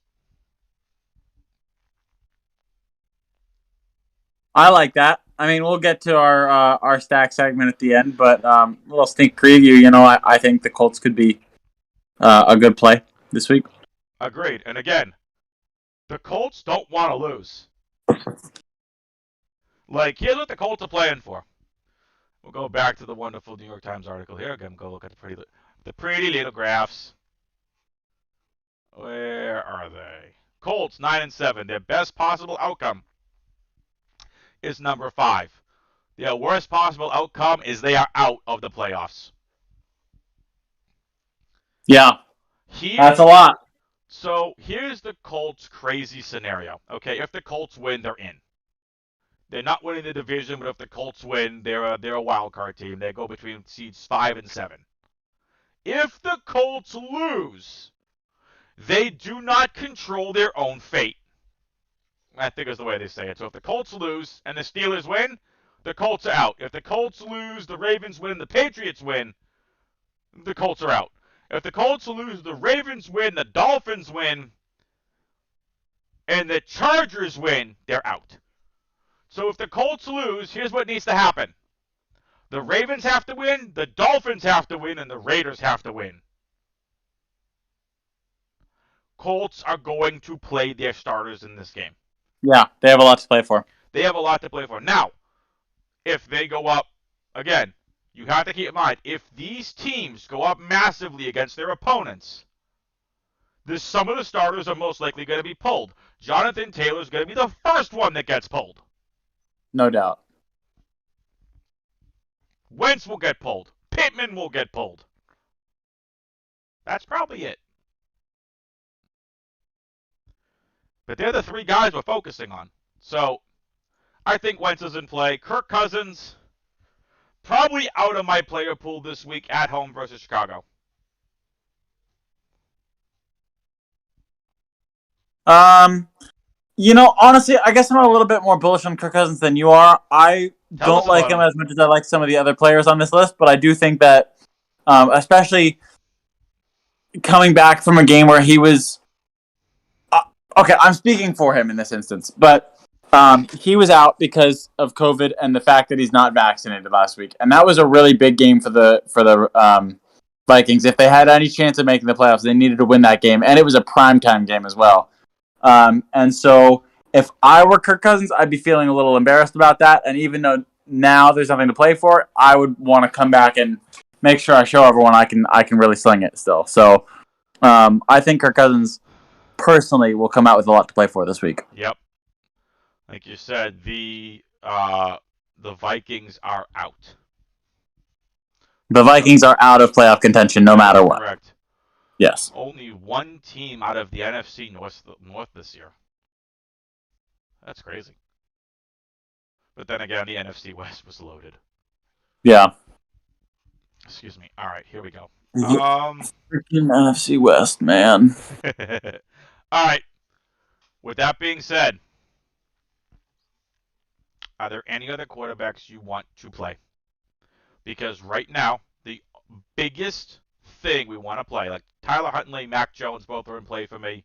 I like that. I mean, we'll get to our stack segment at the end, but a little sneak preview. I think the Colts could be a good play this week. Agreed. And again, the Colts don't want to lose. Like, here's what the Colts are playing for. We'll go back to the wonderful New York Times article here. Again, go look at the pretty little graphs. Where are they? Colts 9-7. Their best possible outcome is number 5. Their worst possible outcome is they are out of the playoffs. Yeah, that's a lot. So here's the Colts' crazy scenario. Okay, if the Colts win, they're in. They're not winning the division, but if the Colts win, they're a wild card team. They go between seeds 5 and 7. If the Colts lose, they do not control their own fate. I think is the way they say it. So if the Colts lose and the Steelers win, the Colts are out. If the Colts lose, the Ravens win, the Patriots win, the Colts are out. If the Colts lose, the Ravens win, the Dolphins win, and the Chargers win, they're out. So if the Colts lose, here's what needs to happen. The Ravens have to win, the Dolphins have to win, and the Raiders have to win. Colts are going to play their starters in this game. Yeah, they have a lot to play for. They have a lot to play for. Now, if they go up, again, you have to keep in mind, if these teams go up massively against their opponents, some of the starters are most likely going to be pulled. Jonathan Taylor's going to be the first one that gets pulled. No doubt. Wentz will get pulled. Pittman will get pulled. That's probably it. But they're the three guys we're focusing on. So I think Wentz is in play. Kirk Cousins, probably out of my player pool this week at home versus Chicago. Honestly, I guess I'm a little bit more bullish on Kirk Cousins than you are. I don't like him as much as I like some of the other players on this list, but I do think that, especially coming back from a game where he was... okay, I'm speaking for him in this instance, but he was out because of COVID and the fact that he's not vaccinated last week, and that was a really big game for the Vikings. If they had any chance of making the playoffs, they needed to win that game, and it was a primetime game as well. And so if I were Kirk Cousins, I'd be feeling a little embarrassed about that. And even though now there's nothing to play for, I would want to come back and make sure I show everyone I can really sling it still. So I think Kirk Cousins personally will come out with a lot to play for this week. Yep. Like you said, the Vikings are out. The Vikings are out of playoff contention no matter what. Correct. Yes. Only one team out of the NFC North this year. That's crazy. But then again, the NFC West was loaded. Yeah. Excuse me. All right, here we go. Freaking NFC West, man. All right. With that being said, are there any other quarterbacks you want to play? Because right now, the biggest thing we want to play, like Tyler Huntley, Mac Jones, both are in play for me.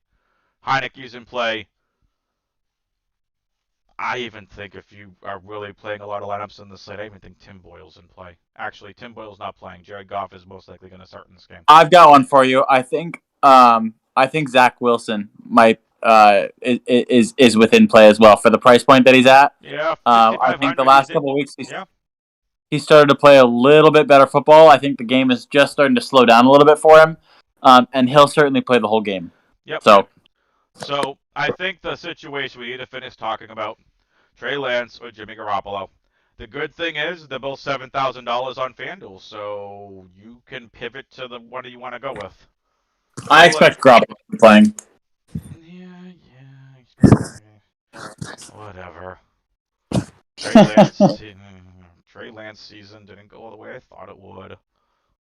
Heineke's in play. I even think if you are really playing a lot of lineups in the slate, I even think Tim Boyle's in play. Actually, Tim Boyle's not playing. Jared Goff is most likely going to start in this game. I've got one for you. I think Zach Wilson might is within play as well for the price point that he's at. Yeah, I think the last couple of weeks he started to play a little bit better football. I think the game is just starting to slow down a little bit for him, and he'll certainly play the whole game. Yep. So I think the situation we need to finish talking about Trey Lance or Jimmy Garoppolo. The good thing is they're both $7,000 on FanDuel, so you can pivot to the one you want to go with. I expect Garoppolo to be playing. Yeah. Whatever. Trey Lance season didn't go the way I thought it would.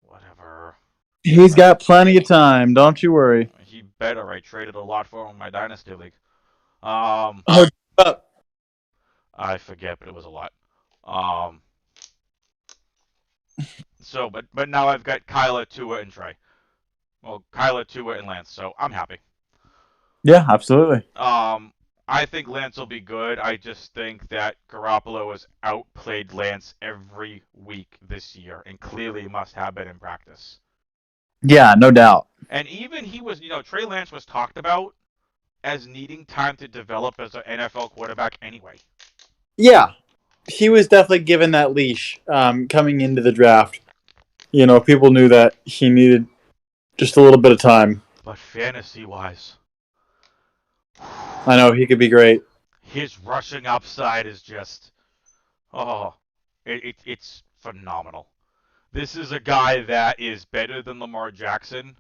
Whatever. He's got plenty of time. Don't you worry. He better. I traded a lot for him in my Dynasty League. I forget, but it was a lot. But now I've got Kyler, Tua, and Trey. Well, Kyler, Tua, and Lance, so I'm happy. Yeah, absolutely. I think Lance will be good. I just think that Garoppolo has outplayed Lance every week this year, and clearly must have been in practice. Yeah, no doubt. And even Trey Lance was talked about as needing time to develop as an NFL quarterback anyway. Yeah, he was definitely given that leash coming into the draft. People knew that he needed just a little bit of time. But fantasy-wise, I know, he could be great. His rushing upside is just, it's phenomenal. This is a guy that is better than Lamar Jackson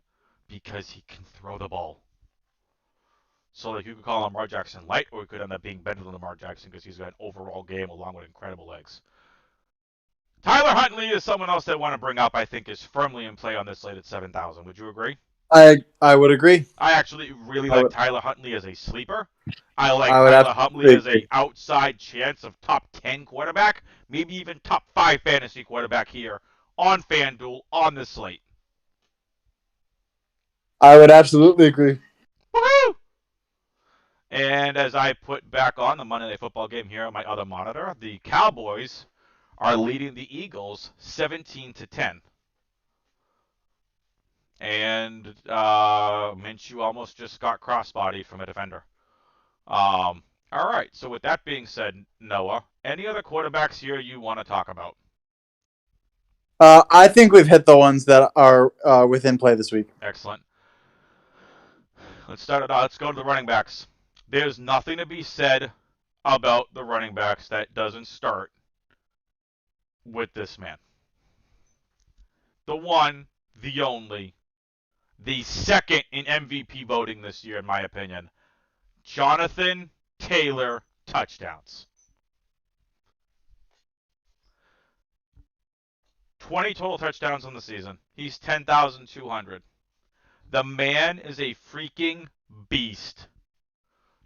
because he can throw the ball. So you could call Lamar Jackson light, or he could end up being better than Lamar Jackson because he's got an overall game along with incredible legs. Tyler Huntley is someone else that I want to bring up. I think is firmly in play on this slate at 7,000. Would you agree? I would agree. I actually really like Tyler Huntley as a sleeper. I like Tyler Huntley as a outside chance of top 10 quarterback, maybe even top 5 fantasy quarterback here on FanDuel on this slate. I would absolutely agree. Woohoo! And And as I put back on the Monday Night Football game here on my other monitor, the Cowboys are leading the Eagles 17-10. And Minshew almost just got crossbodied from a defender. All right, so with that being said, Noah, any other quarterbacks here you want to talk about? I think we've hit the ones that are within play this week. Excellent. Let's start it out. Let's go to the running backs. There's nothing to be said about the running backs that doesn't start with this man. The one, the only, the second in MVP voting this year, in my opinion, Jonathan Taylor touchdowns. 20 total touchdowns on the season. He's 10,200. The man is a freaking beast.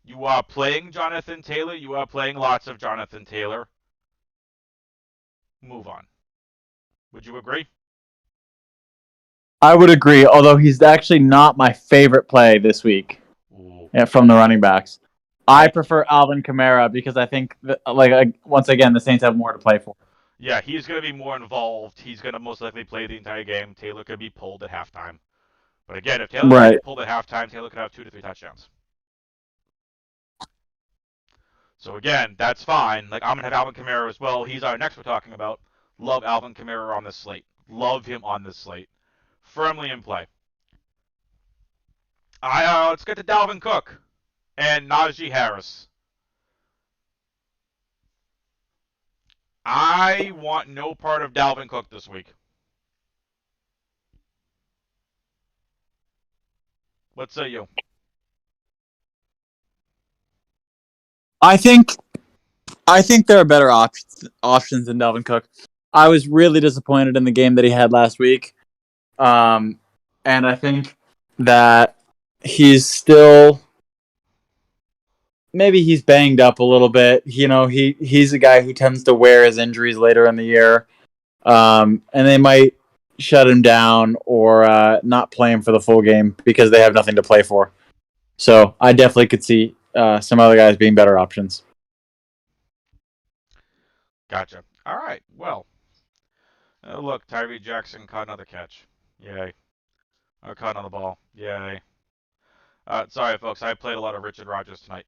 You are playing Jonathan Taylor. You are playing lots of Jonathan Taylor. Move on. Would you agree? I would agree, although he's actually not my favorite play this week from the running backs. I prefer Alvin Kamara because I think, once again, the Saints have more to play for. Yeah, he's going to be more involved. He's going to most likely play the entire game. Taylor could be pulled at halftime. But again, if Taylor gets pulled at halftime, Taylor could have 2 to 3 touchdowns. So again, that's fine. Like, I'm going to have Alvin Kamara as well. He's our next we're talking about. Love Alvin Kamara on this slate. Love him on this slate. Firmly in play. Let's get to Dalvin Cook and Najee Harris. I want no part of Dalvin Cook this week. What say you? I think there are better options than Dalvin Cook. I was really disappointed in the game that he had last week. And I think that he's still, maybe he's banged up a little bit. You know, he's a guy who tends to wear his injuries later in the year. And they might shut him down or not play him for the full game because they have nothing to play for. So I definitely could see some other guys being better options. Gotcha. All right. Well, look, Tyree Jackson caught another catch. Yay. Or caught another ball. Yay. Sorry, folks. I played a lot of Richard Rodgers tonight.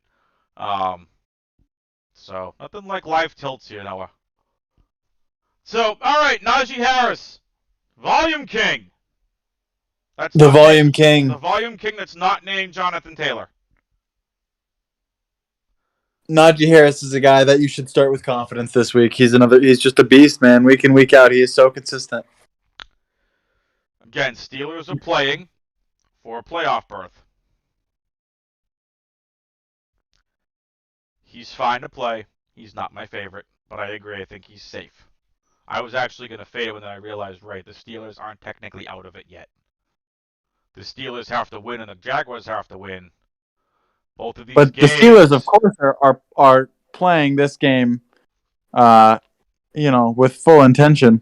So nothing like live tilts here, Noah. So, all right, Najee Harris, Volume King. That's the Volume King. The Volume King that's not named Jonathan Taylor. Najee Harris is a guy that you should start with confidence this week. He's just a beast, man. Week in, week out, he is so consistent. Again, Steelers are playing for a playoff berth. He's fine to play. He's not my favorite, but I agree. I think he's safe. I was actually going to fade him, and then I realized, right, the Steelers aren't technically out of it yet. The Steelers have to win, and the Jaguars have to win. Both of these games. The Steelers, of course, are playing this game, with full intention.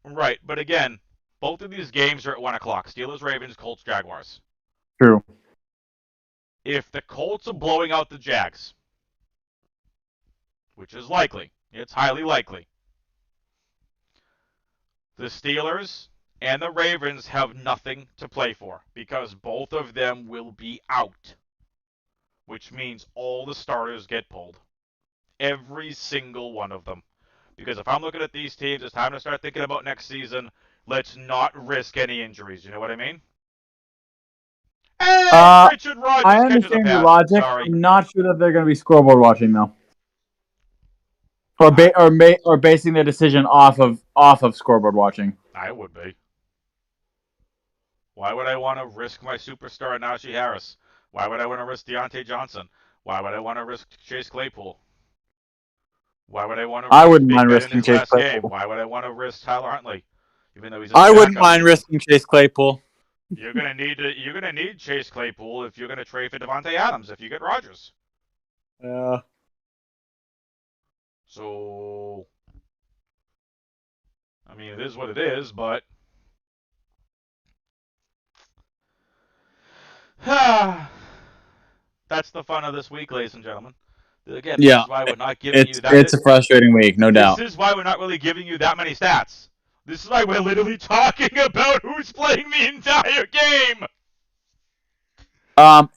Right, but again, both of these games are at 1 o'clock. Steelers, Ravens, Colts, Jaguars. True. If the Colts are blowing out the Jags, which is likely, it's highly likely, the Steelers and the Ravens have nothing to play for because both of them will be out, which means all the starters get pulled. Every single one of them. Because if I'm looking at these teams, it's time to start thinking about next season. Let's not risk any injuries. You know what I mean? And Richard Rodgers I understand your logic. Sorry. I'm not sure that they're going to be scoreboard watching though, or basing their decision off of scoreboard watching. I would be. Why would I want to risk my superstar Najee Harris? Why would I want to risk Deontay Johnson? Why would I want to risk Chase Claypool? Why would I want to risk I wouldn't Big mind Ben risking in his Chase last Claypool. game? Why would I want to risk Tyler Huntley, even though he's I wouldn't mind risking Chase Claypool. You're gonna need Chase Claypool if you're gonna trade for Devontae Adams if you get Rodgers. Yeah. So, I mean, it is what it is, but That's the fun of this week, ladies and gentlemen. Again, this Yeah, is why we're not giving you that. it's a frustrating week, no This doubt. is why we're not really giving you that many stats. This is why we're literally talking about who's playing the entire game.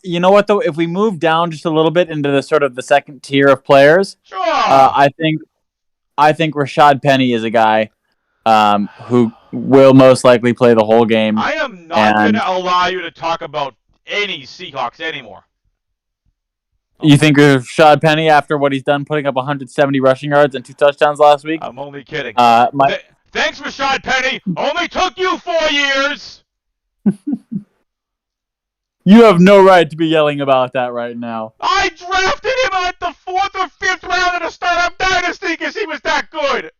You know what though? If we move down just a little bit into the sort of the second tier of players, Sure. I think Rashad Penny is a guy who will most likely play the whole game. I am not going to allow you to talk about any Seahawks anymore. You think Rashad Penny, after what he's done, putting up 170 rushing yards and 2 touchdowns last week? I'm only kidding. Thanks, Rashad Penny. Only took you 4 years. You have no right to be yelling about that right now. I drafted him at the 4th or 5th round in a startup dynasty because he was that good.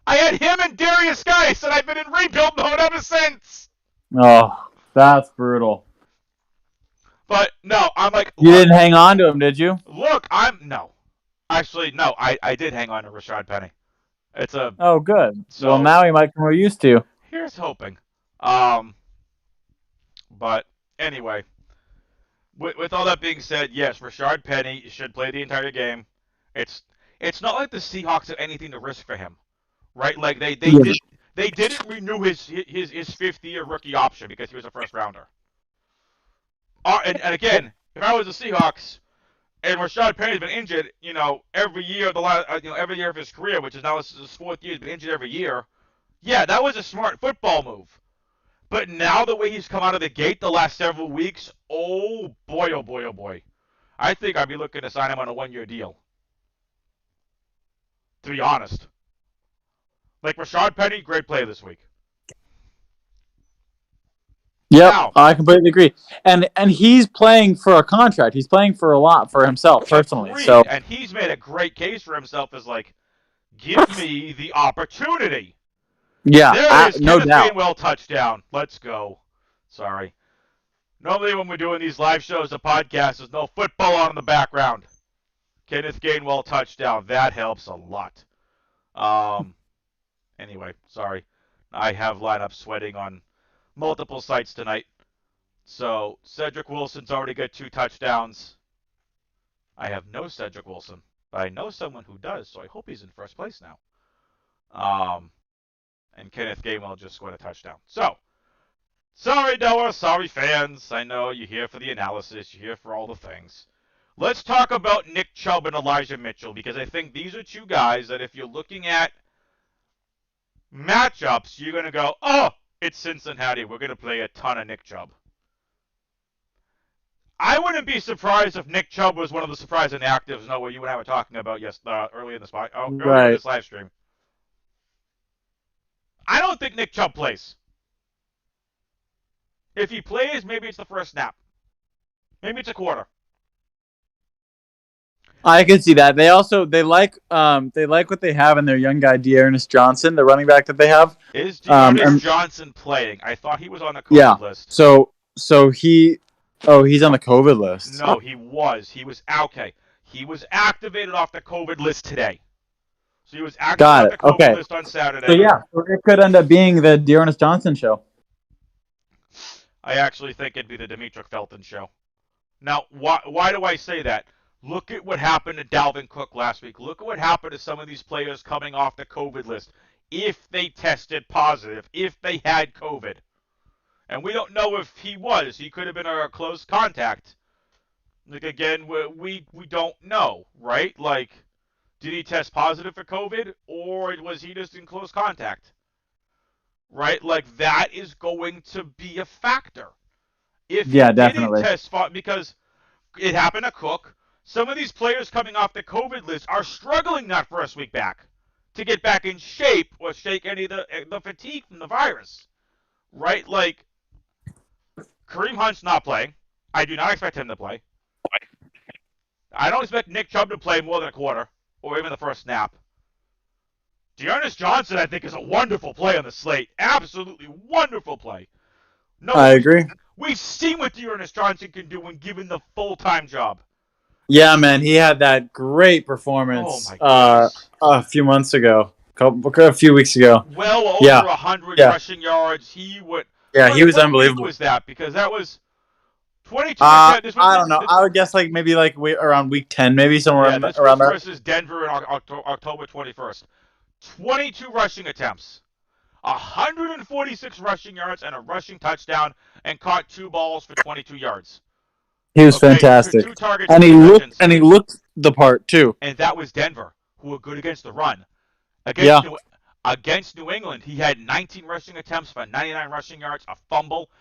I had him and Darius Geis, and I've been in rebuild mode ever since. Oh, that's brutal. But no, I'm like, you didn't hang on to him, did you? Look, actually, no, I did hang on to Rashad Penny. It's a good. So, well, now he might come we're used to. Here's hoping. But anyway, with all that being said, yes, Rashad Penny should play the entire game. It's not like the Seahawks have anything to risk for him, right? Like they didn't renew his 5th-year rookie option because he was a first rounder. And again, if I was the Seahawks and Rashad Penny's been injured, every year every year of his career, which is now his 4th year, he's been injured every year. Yeah, that was a smart football move. But now the way he's come out of the gate the last several weeks, oh boy, oh boy, oh boy. I think I'd be looking to sign him on a 1-year deal. To be honest. Like Rashad Penny, great play this week. Yeah, I completely agree. And he's playing for a contract. He's playing for a lot for himself personally. Agreed. So and he's made a great case for himself as like, give me the opportunity. Yeah, there it is. No Kenneth doubt. Gainwell touchdown. Let's go. Sorry. Normally when we're doing these live shows, the podcast, there's no football on in the background. Kenneth Gainwell touchdown. That helps a lot. Anyway, sorry. I have lineup sweating on multiple sites tonight. So Cedric Wilson's already got 2 touchdowns. I have no Cedric Wilson, but I know someone who does, so I hope he's in first place now. And Kenneth Gainwell just scored a touchdown. So, sorry Noah, sorry fans. I know you're here for the analysis, you're here for all the things. Let's talk about Nick Chubb and Elijah Mitchell, because I think these are 2 guys that if you're looking at matchups, you're going to go, oh, it's Cincinnati. We're going to play a ton of Nick Chubb. I wouldn't be surprised if Nick Chubb was one of the surprising actives, Noah, you and I were talking about early in this live stream. I don't think Nick Chubb plays. If he plays, maybe it's the first snap. Maybe it's a quarter. I can see that. They like what they have in their young guy Dearness Johnson, the running back that they have. Is Dearness Johnson playing? I thought he was on the COVID list. he's on the COVID list. No, he was. He was okay. He was activated off the COVID list today. So he was activated off the COVID list on Saturday. So it could end up being the Dearness Johnson show. I actually think it'd be the Demetric Felton show. Now, why do I say that? Look at what happened to Dalvin Cook last week. Look at what happened to some of these players coming off the COVID list. If they tested positive, if they had COVID. And we don't know if he was. He could have been a close contact. Like, again, we don't know, right? Like, did he test positive for COVID? Or was he just in close contact? Right? Like, that is going to be a factor. If he definitely. Didn't test because it happened to Cook. Some of these players coming off the COVID list are struggling that first week back to get back in shape or shake any of the fatigue from the virus. Right? Like, Kareem Hunt's not playing. I do not expect him to play. I don't expect Nick Chubb to play more than a quarter or even the first snap. Dearness Johnson, I think, is a wonderful play on the slate. Absolutely wonderful play. No, I agree. We've seen what Dearness Johnson can do when given the full-time job. Yeah, man, he had that great performance a few months ago, a few weeks ago. Well over 100 rushing yards. He was unbelievable. Was that because that was 22 attempts. I don't know. I would guess maybe around week 10, maybe somewhere Yeah, this around was there. versus Denver on October 21st. 22 rushing attempts, 146 rushing yards, and a rushing touchdown, and caught 2 balls for 22 yards. He was Okay, fantastic, two targets, and 2 receptions. he looked the part too. And that was Denver, who were good against the run. Yeah. Against New England, he had 19 rushing attempts for 99 rushing yards, a fumble,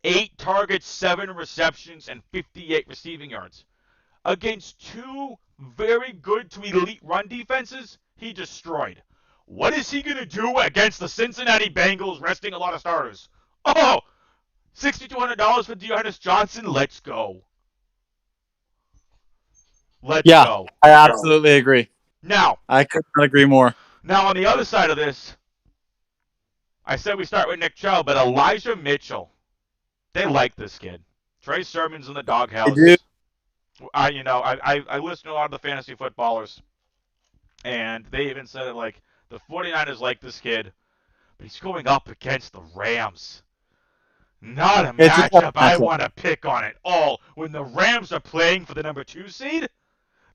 8 targets, 7 receptions, and 58 receiving yards. Against 2 very good to elite run defenses, he destroyed. What is he going to do against the Cincinnati Bengals resting a lot of starters? Oh, $6,200 for Dearness Johnson? Let's go. Let's go. I absolutely agree. Now, I could not agree more. Now, on the other side of this, I said we start with Nick Chubb, but Elijah Mitchell, they like this kid. Trey Sermon's in the doghouse. I listen to a lot of the fantasy footballers, and they even said it the 49ers like this kid, but he's going up against the Rams. Not a matchup I want to pick on at all. When the Rams are playing for the number 2 seed,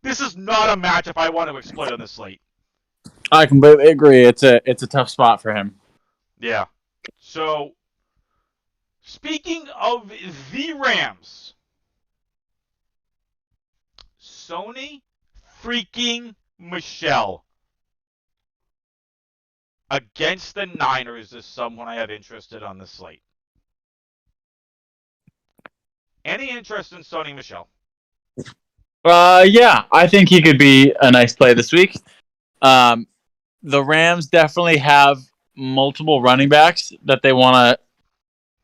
this is not a matchup I want to exploit on this slate. I completely agree. It's a tough spot for him. Yeah. So, speaking of the Rams, Sony freaking Michel against the Niners is someone I have interested on the slate. Any interest in Sony Michel? Yeah, I think he could be a nice play this week. The Rams definitely have multiple running backs that they want to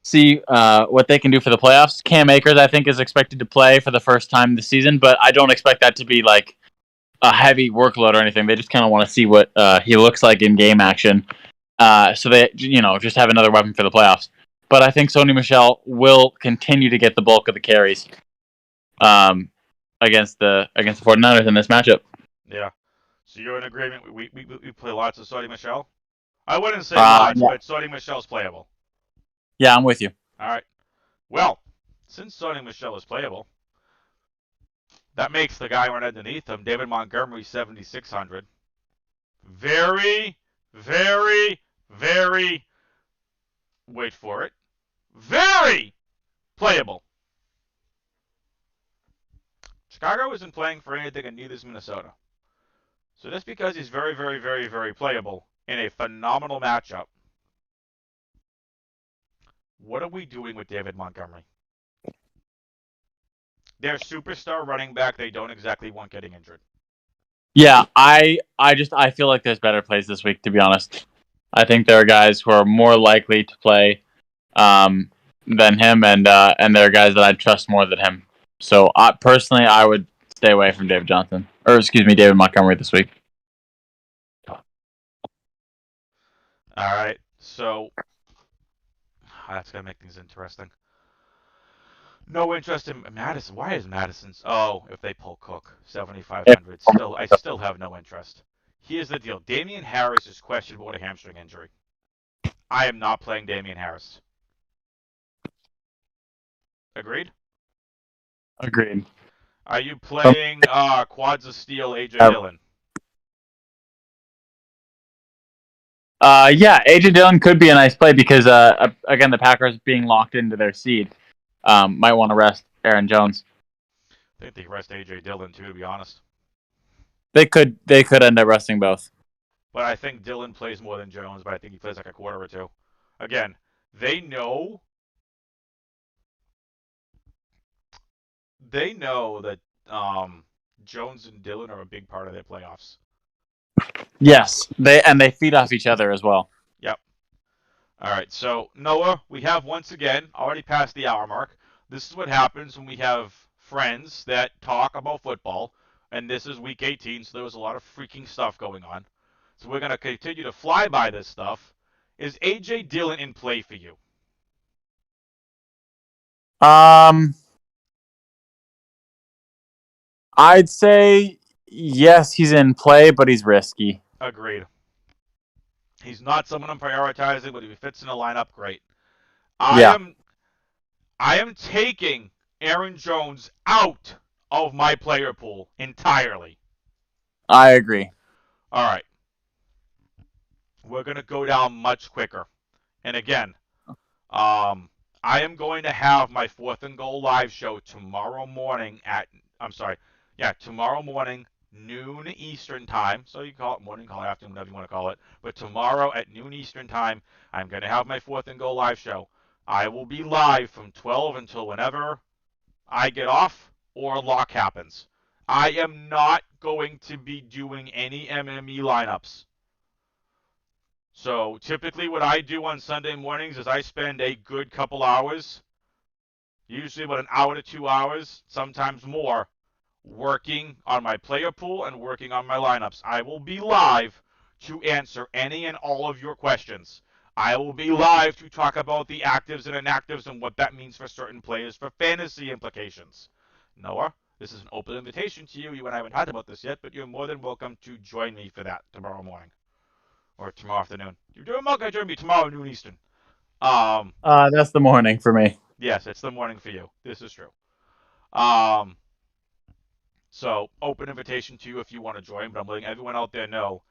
see what they can do for the playoffs. Cam Akers, I think, is expected to play for the first time this season, but I don't expect that to be a heavy workload or anything. They just kind of want to see what he looks like in game action, so they just have another weapon for the playoffs. But I think Sony Michel will continue to get the bulk of the carries against the 49ers in this matchup. Yeah. So you're in agreement? We play lots of Sony Michel? I wouldn't say lots, but Sony Michel's playable. Yeah, I'm with you. All right. Well, since Sony Michel is playable, that makes the guy right underneath him, David Montgomery, 7,600. Very, very, very, wait for it, very playable. Chicago isn't playing for anything, and neither is Minnesota. So just because he's very, very, very, very playable in a phenomenal matchup, what are we doing with David Montgomery? Their superstar running back, they don't exactly want getting injured. Yeah, I feel like there's better plays this week, to be honest. I think there are guys who are more likely to play than him, and there are guys that I trust more than him. So personally, I would stay away from David Montgomery this week. All right, so that's gonna make things interesting. No interest in Madison. Why is Madison's? Oh, if they pull Cook, 7,500. I still have no interest. Here's the deal: Damian Harris is questionable with a hamstring injury. I am not playing Damian Harris. Agreed? Agreed. Are you playing Quads of Steel, AJ Dillon? Yeah, AJ Dillon could be a nice play because again, the Packers being locked into their seed might want to rest Aaron Jones. I think they rest AJ Dillon too, to be honest. They could end up resting both. But I think Dillon plays more than Jones, but I think he plays like a quarter or two. Again, they know that Jones and Dillon are a big part of their playoffs. Yes, they feed off each other as well. Yep. All right, so Noah, we have once again already passed the hour mark. This is what happens when we have friends that talk about football, and this is week 18, so there was a lot of freaking stuff going on. So we're going to continue to fly by this stuff. Is A.J. Dillon in play for you? I'd say yes, he's in play, but he's risky. Agreed. He's not someone I'm prioritizing, but if he fits in a lineup, great. I am taking Aaron Jones out of my player pool entirely. I agree. All right. We're going to go down much quicker. And again, I am going to have my fourth and goal live show tomorrow morning tomorrow morning, noon Eastern time. So you call it morning, call it afternoon, whatever you want to call it. But tomorrow at noon Eastern time, I'm going to have my fourth and goal live show. I will be live from 12 until whenever I get off or lock happens. I am not going to be doing any MME lineups. So typically what I do on Sunday mornings is I spend a good couple hours, usually about an hour to 2 hours, sometimes more, working on my player pool and working on my lineups. I will be live to answer any and all of your questions. I will be live to talk about the actives and inactives and what that means for certain players for fantasy implications. Noah, this is an open invitation to you. You and I haven't talked about this yet, but you're more than welcome to join me for that tomorrow morning or tomorrow afternoon. You're doing welcome to join me tomorrow noon Eastern. Um, That's the morning for me. yes, it's the morning for you. This is true. Um, so open invitation to you if you want to join, but I'm letting everyone out there know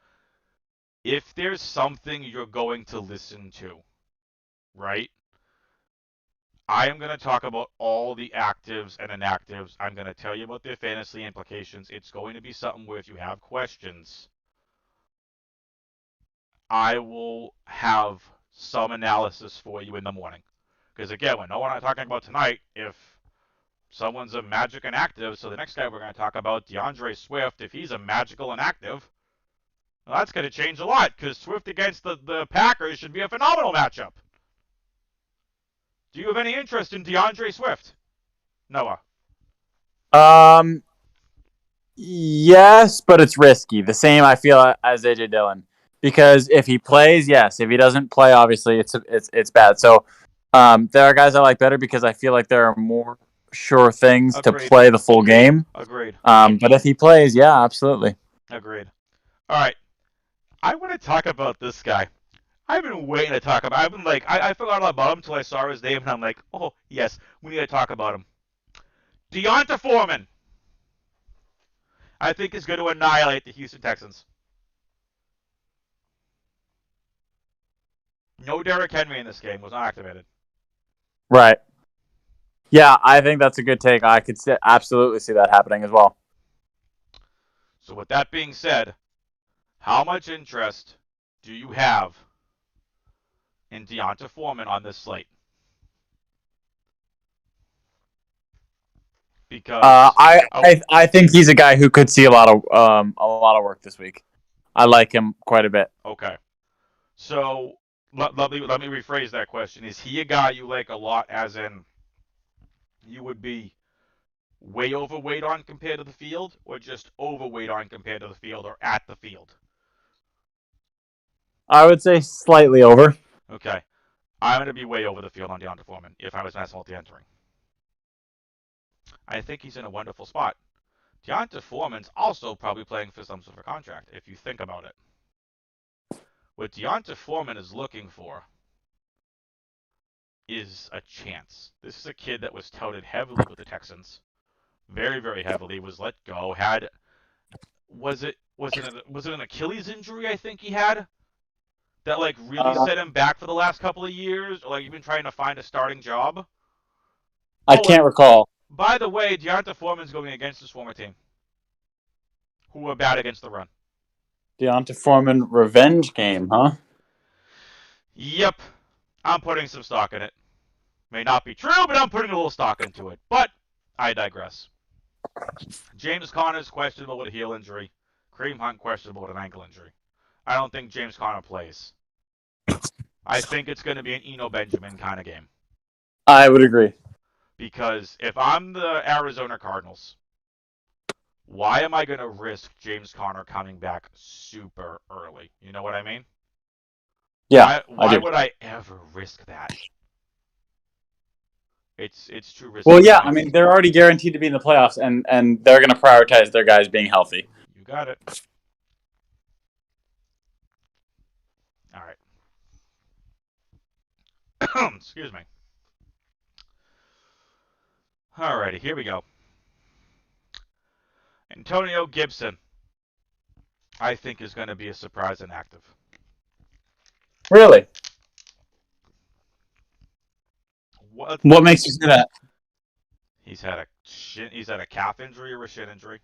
if there's something you're going to listen to, right? I am going to talk about all the actives and inactives. I'm going to tell you about their fantasy implications. It's going to be something where if you have questions, I will have some analysis for you in the morning. Because again, when no one I'm talking about tonight, if someone's a magic inactive, so the next guy we're going to talk about, Deandre Swift, if he's a magical inactive, well, that's going to change a lot because Swift against the Packers should be a phenomenal matchup. Do you have any interest in Deandre Swift, Noah? Um, yes, but it's risky. The same I feel as AJ Dillon, because if he plays, yes. If he doesn't play, obviously it's bad. So, there are guys I like better because I feel like there are more sure things to Agreed. play the full game. Agreed. But if he plays, yeah, absolutely. Agreed. All right. I want to talk about this guy. I've been waiting to talk about. I've been like, I forgot all about him until I saw his name, and I'm like, oh yes, we need to talk about him. Deonto Foreman, I think is going to annihilate the Houston Texans. No Derrick Henry in this game, was not activated. Right. Yeah, I think that's a good take. I could absolutely see that happening as well. So with that being said, how much interest do you have in Deonto Foreman on this slate? Because I think he's a guy who could see a lot of work this week. I like him quite a bit. okay, so let me rephrase that question. Is he a guy you like a lot, as in you would be way overweight on compared to the field, or just overweight on compared to the field, or at the field? I would say slightly over. Okay, I'm going to be way over the field on Deonto Foreman if I was mass multi-entering. I think he's in a wonderful spot. Deonto Foreman's also probably playing for some sort of contract, if you think about it. What Deonto Foreman is looking for is a chance. This is a kid that was touted heavily with the Texans, very, very heavily. Was let go. Was it an Achilles injury? I think he had that like really set him back for the last couple of years, or like you've been trying to find a starting job. I Oh, and can't recall. by the way, Deonto Foreman's going against his former team, who are bad against the run. Deonto Foreman revenge game, huh? Yep, I'm putting some stock in it. May not be true, but I'm putting a little stock into it. But I digress. James Conner's questionable with a heel injury. Kareem Hunt questionable with an ankle injury. I don't think James Conner plays. I think it's going to be an Eno Benjamin kind of game. I would agree. Because if I'm the Arizona Cardinals, why am I going to risk James Conner coming back super early? You know what I mean? Yeah, Why would I ever risk that? It's too risky. Well, yeah, I mean they're already guaranteed to be in the playoffs, and they're going to prioritize their guys being healthy. You got it. All right. Excuse me. Alrighty, here we go. Antonio Gibson, I think, is going to be a surprise inactive. Really? What? What makes you say that? He's had a calf injury or a shin injury.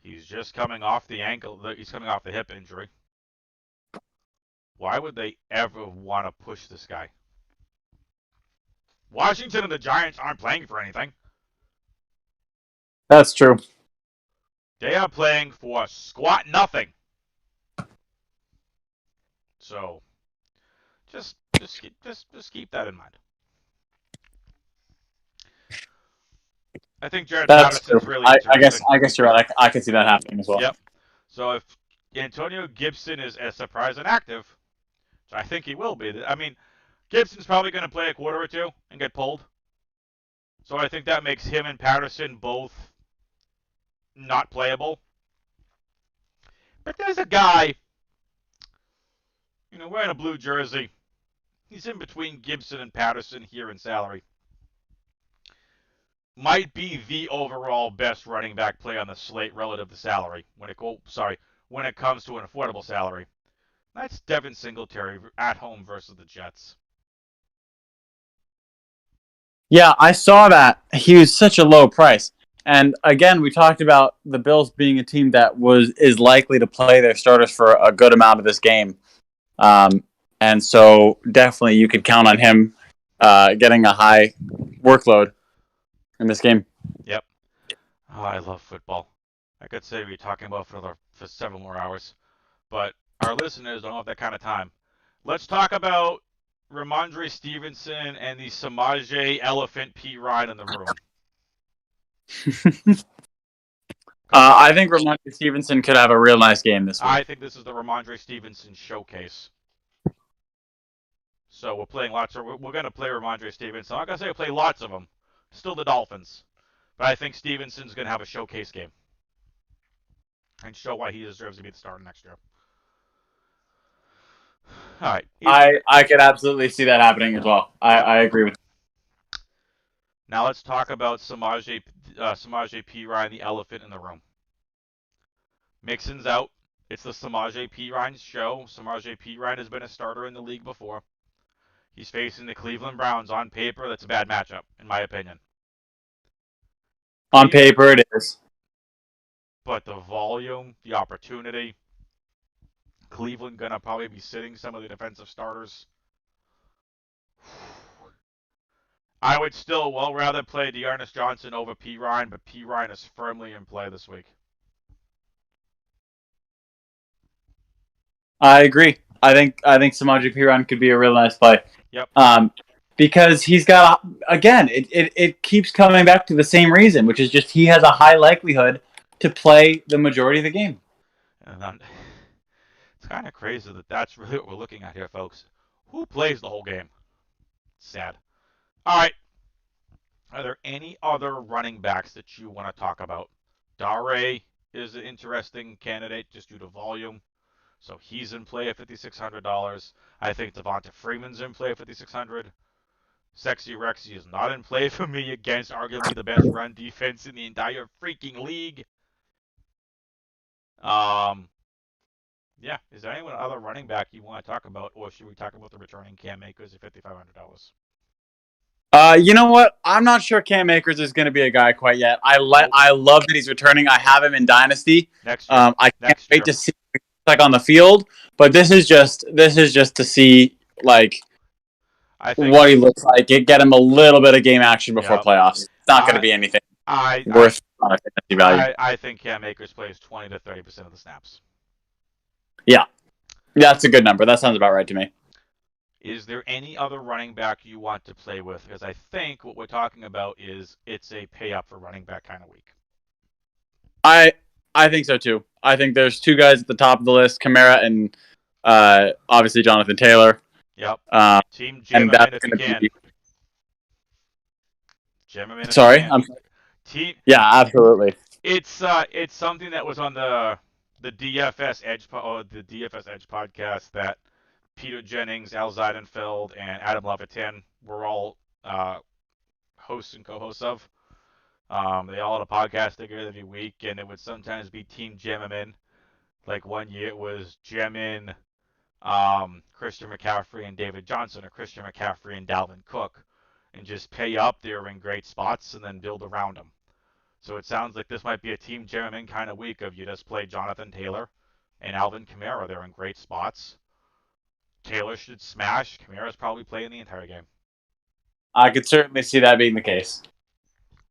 He's just coming off the ankle. He's coming off the hip injury. Why would they ever want to push this guy? Washington and the Giants aren't playing for anything. That's true. They are playing for squat nothing. So, just keep that in mind. I think Jared Patterson's really interesting. I guess you're right. I can see that happening as well. Yep. So if Antonio Gibson is a surprise inactive, which I think he will be. I mean, Gibson's probably going to play a quarter or two and get pulled. So I think that makes him and Patterson both not playable. But there's a guy, wearing a blue jersey. He's in between Gibson and Patterson here in salary. Might be the overall best running back play on the slate relative to salary when it comes to an affordable salary. That's Devin Singletary at home versus the Jets. Yeah, I saw that. He was such a low price. And again, we talked about the Bills being a team that is likely to play their starters for a good amount of this game. And so definitely you could count on him getting a high workload in this game. Yep. Oh, I love football. I could say we're talking about for several more hours. But our listeners don't have that kind of time. Let's talk about Randry Stephenson and the Samaje Elephant P. Ryan in the room. I think Randry Stephenson could have a real nice game this week. I think this is the Randry Stephenson showcase. So we're playing we're going to play Randry Stephenson. I'm not going to say we'll play lots of them. Still the Dolphins. But I think Stevenson's going to have a showcase game. And show why he deserves to be the starter next year. All right. I could absolutely see that happening as well. I agree with you. Now let's talk about Samaje P. Ryan, the elephant in the room. Mixon's out. It's the Samaje P. Ryan show. Samaje P. Ryan has been a starter in the league before. He's facing the Cleveland Browns. On paper, that's a bad matchup, in my opinion. On paper, it is. But the volume, the opportunity, Cleveland going to probably be sitting some of the defensive starters. I would still rather play Dearness Johnson over P. Ryan, but P. Ryan is firmly in play this week. I agree. I think Samaje P. Ryan could be a real nice play. Yep. Because he's got, again, it keeps coming back to the same reason, which is just he has a high likelihood to play the majority of the game. And it's kind of crazy that that's really what we're looking at here, folks. Who plays the whole game? Sad. All right. Are there any other running backs that you want to talk about? Dare is an interesting candidate just due to volume. So he's in play at $5,600. I think Devonta Freeman's in play at $5,600. Sexy Rexy is not in play for me against arguably the best run defense in the entire freaking league. Yeah. Is there anyone other running back you want to talk about, or should we talk about the returning Cam Akers at $5,500? You know what? I'm not sure Cam Akers is going to be a guy quite yet. I love that he's returning. I have him in Dynasty. Next year. I can't wait to see like on the field, but this is just to see like what he looks like. Get him a little bit of game action before playoffs. It's not going to be anything worth fantasy value. I think Cam Akers plays 20 to 30% of the snaps. Yeah, that's a good number. That sounds about right to me. Is there any other running back you want to play with? Because I think what we're talking about is it's a pay up for running back kind of week. I think so too. I think there's two guys at the top of the list, Kamara and obviously Jonathan Taylor. Yep. Team Jim and that's if you can. Jim if sorry. you can. I'm Team. Yeah, absolutely. It's something that was on the DFS Edge podcast that Peter Jennings, Al Zeidenfeld, and Adam Levitin were all hosts and co-hosts of. They all had a podcast together every week, and it would sometimes be Team Jam 'em in. Like one year it was Jam in Christian McCaffrey and David Johnson, or Christian McCaffrey and Dalvin Cook, and just pay up. They're in great spots and then build around them. So it sounds like this might be a Team Jam 'em in kind of week of you just play Jonathan Taylor and Alvin Kamara. They're in great spots. Taylor should smash. Kamara's probably playing the entire game. I could certainly see that being the case.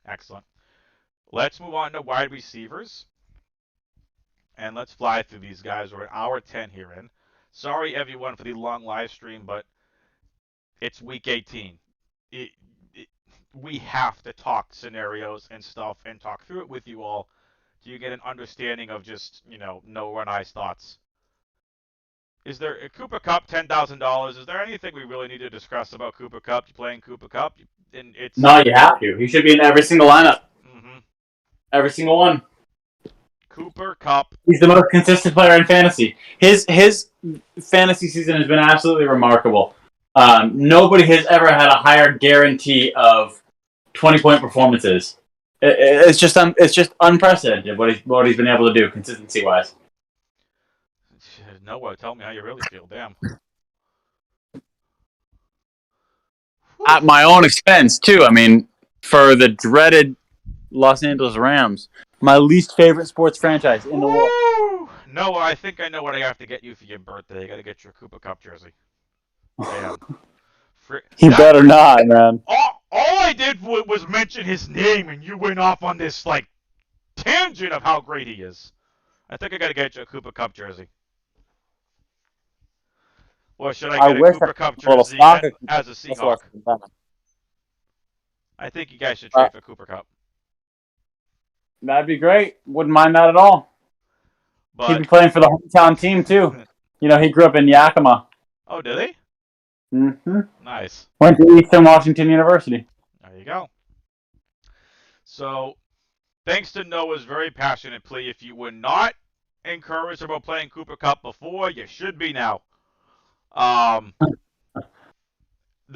Excellent. Let's move on to wide receivers. And let's fly through these guys. We're at hour 10 here in. Sorry, everyone, for the long live stream, but it's week 18. We have to talk scenarios and stuff and talk through it with you all so you get an understanding of just, Noah and I's thoughts. Is there a Cooper Kupp, $10,000? Is there anything we really need to discuss about Cooper Kupp? You playing Cooper Kupp? No, you have to. He should be in every single lineup. Mm-hmm. Every single one. Cooper Kupp. He's the most consistent player in fantasy. His fantasy season has been absolutely remarkable. Nobody has ever had a higher guarantee of 20-point performances. It's just unprecedented what he's been able to do consistency wise. Noah, tell me how you really feel. Damn. At my own expense too. I mean, for the dreaded Los Angeles Rams, my least favorite sports franchise in the world. Noah, I think I know what I have to get you for your birthday. I got to get you a Cooper Kupp jersey. Damn. He better not, man. All I did was mention his name, and you went off on this tangent of how great he is. I think I got to get you a Cooper Kupp jersey. Or should I get a Cooper Kupp jersey as a Seahawk? I think you guys should trade for Cooper Kupp. That'd be great. Wouldn't mind that at all. But he'd be playing for the hometown team too. He grew up in Yakima. Oh, did he? Mm-hmm. Nice. Went to Eastern Washington University. There you go. So, thanks to Noah's very passionate plea, if you were not encouraged about playing Cooper Kupp before, you should be now. The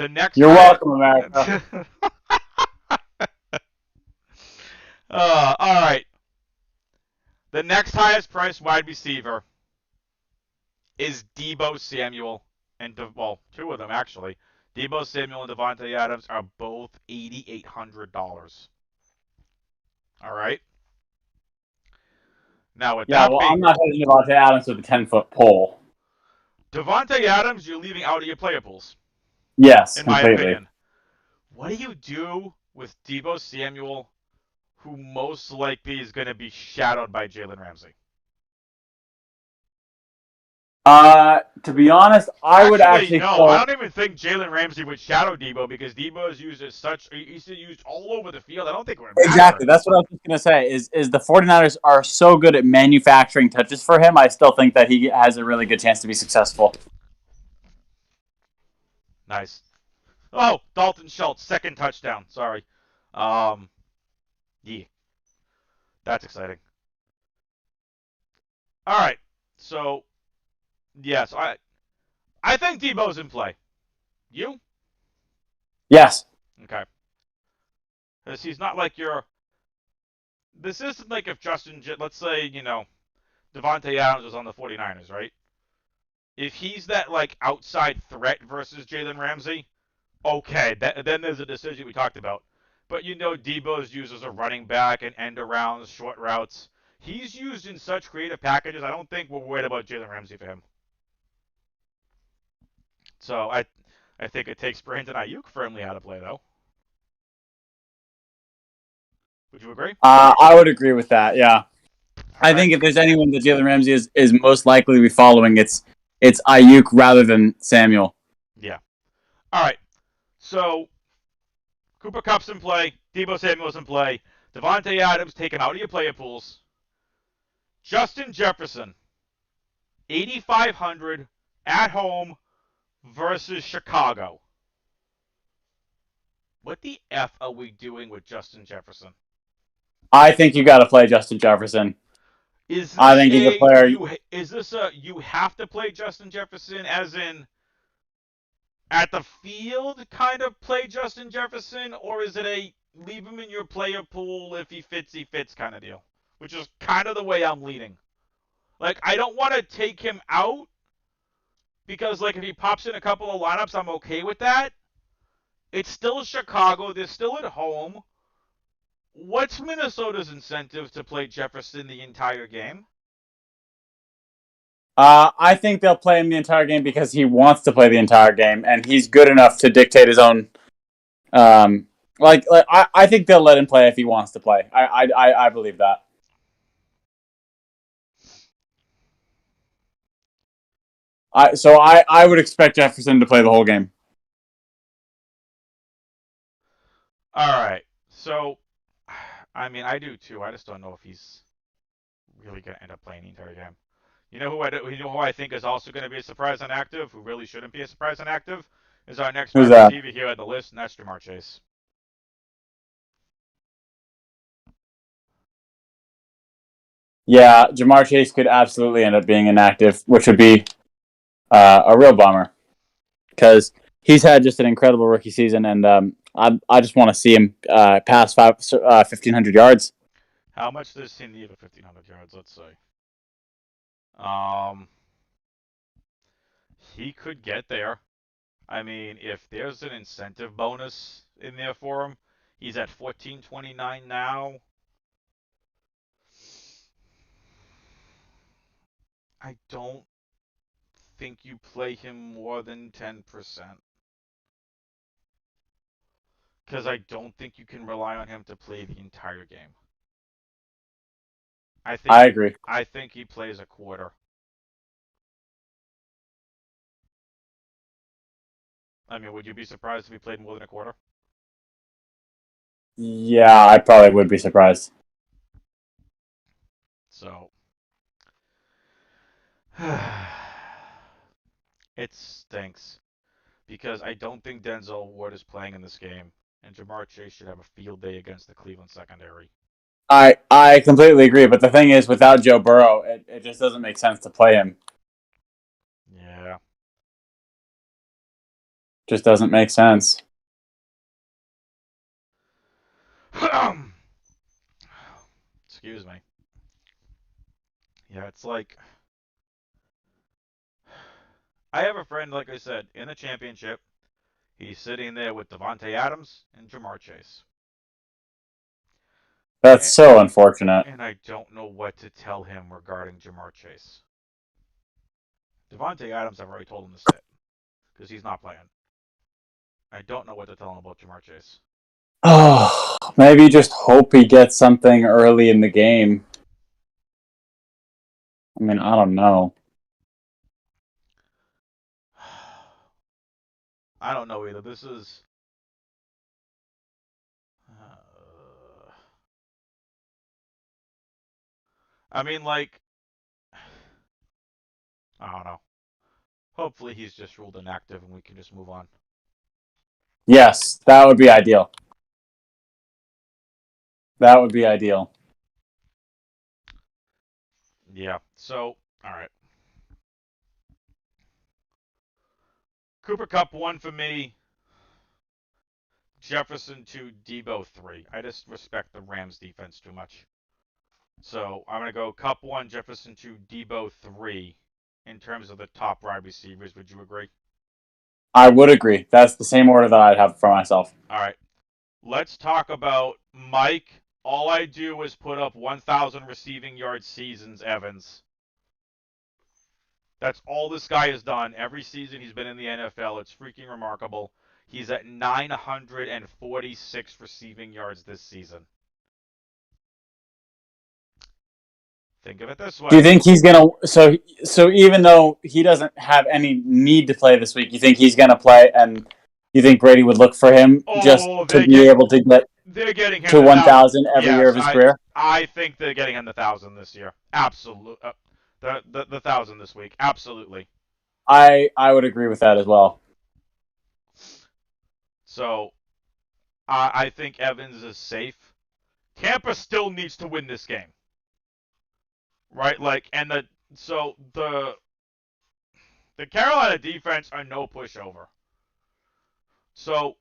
next. You're welcome, America. All right. The next highest priced wide receiver is Debo Samuel, and two of them actually. Debo Samuel and Davante Adams are both $8,800. All right. Now with that being, I'm not hitting Davante Adams with a 10-foot pole. Davante Adams, you're leaving out of your player pools. Yes, in completely. my opinion. What do you do with Debo Samuel, who most likely is going to be shadowed by Jalen Ramsey? To be honest, I would actually. No, I don't even think Jalen Ramsey would shadow Debo because Debo is used as such. He's used all over the field. I don't think it would matter. Exactly. That's what I was just going to say. Is the 49ers are so good at manufacturing touches for him. I still think that he has a really good chance to be successful. Nice. Oh, Dalton Schultz, second touchdown. Sorry. Yeah. That's exciting. All right. So, yes, I think Debo's in play. You? Yes. Okay. Because he's not like your. This isn't like if let's say, Davante Adams was on the 49ers, right? If he's that outside threat versus Jalen Ramsey, okay, then there's a decision we talked about. But Debo's used as a running back and end arounds, short routes. He's used in such creative packages. I don't think we're worried about Jalen Ramsey for him. So I think it takes Brandon Ayuk firmly out of play, though. Would you agree? I would agree with that. Yeah. I think if there's anyone that Jalen Ramsey is most likely to be following, it's Ayuk rather than Samuel. Yeah. All right. So Cooper Kupp's in play. Debo Samuel's in play. Davante Adams taken out of your player pools. Justin Jefferson, 8,500 at home versus Chicago. What the F are we doing with Justin Jefferson? I think you got to play Justin Jefferson. I think he's a player. Is this a you have to play Justin Jefferson as in at the field kind of play Justin Jefferson, or is it a leave him in your player pool. If he fits kind of deal. Which is kind of the way I'm leaning. Like, I don't want to take him out because, like, if he pops in a couple of lineups, I'm okay with that. It's still Chicago. They're still at home. What's Minnesota's incentive to play Jefferson the entire game? I think they'll play him the entire game because he wants to play the entire game, and he's good enough to dictate his own. I think they'll let him play if he wants to play. I believe that. I would expect Jefferson to play the whole game. All right. So, I mean, I do too. I just don't know if he's really going to end up playing the entire game. You know who I think is also going to be a surprise inactive, who really shouldn't be a surprise inactive, is our next Who's wide that? receiver here on the list, and that's Ja'Marr Chase. Yeah, Ja'Marr Chase could absolutely end up being inactive, which would be a real bummer because he's had just an incredible rookie season, and I just want to see him pass 1,500 yards. How much does he need for 1,500 yards? Let's see. Um, he could get there. I mean, if there's an incentive bonus in there for him, he's at 14.29 now. I don't think you play him more than 10%. Because I don't think you can rely on him to play the entire game. I agree. I think he plays a quarter. I mean, would you be surprised if he played more than a quarter? Yeah, I probably would be surprised. So, it stinks. Because I don't think Denzel Ward is playing in this game. And Ja'Marr Chase should have a field day against the Cleveland secondary. I completely agree, but the thing is, without Joe Burrow, it just doesn't make sense to play him. Yeah. Just doesn't make sense. Excuse me. Yeah, it's like I have a friend, like I said, in the championship. He's sitting there with Devontae Adams and Ja'Marr Chase. That's so unfortunate. And I don't know what to tell him regarding Ja'Marr Chase. Devontae Adams, I've already told him to sit because he's not playing. I don't know what to tell him about Ja'Marr Chase. Oh, maybe just hope he gets something early in the game. I mean, I don't know. I don't know either. This is. I mean, like. I don't know. Hopefully he's just ruled inactive and we can just move on. Yes, that would be ideal. That would be ideal. Yeah. So, all right. Cooper Kupp 1 for me. Jefferson 2, Debo 3. I just respect the Rams defense too much. So I'm going to go Kupp 1, Jefferson 2, Debo 3 in terms of the top wide receivers. Would you agree? I would agree. That's the same order that I'd have for myself. All right. Let's talk about Mike. All I do is put up 1,000 receiving yard seasons, Evans. That's all this guy has done every season he's been in the NFL. It's freaking remarkable. He's at 946 receiving yards this season. Think of it this way. Do you think he's gonna? So even though he doesn't have any need to play this week, you think he's gonna play, and you think Brady would look for him just to be able to get they're getting him to 1,000 every year of his career? I think they're getting him the 1,000 this year. Absolutely, the 1,000 this week. Absolutely. I would agree with that as well. So I think Evans is safe. Tampa still needs to win this game, right? Like, and the Carolina defense are no pushover. So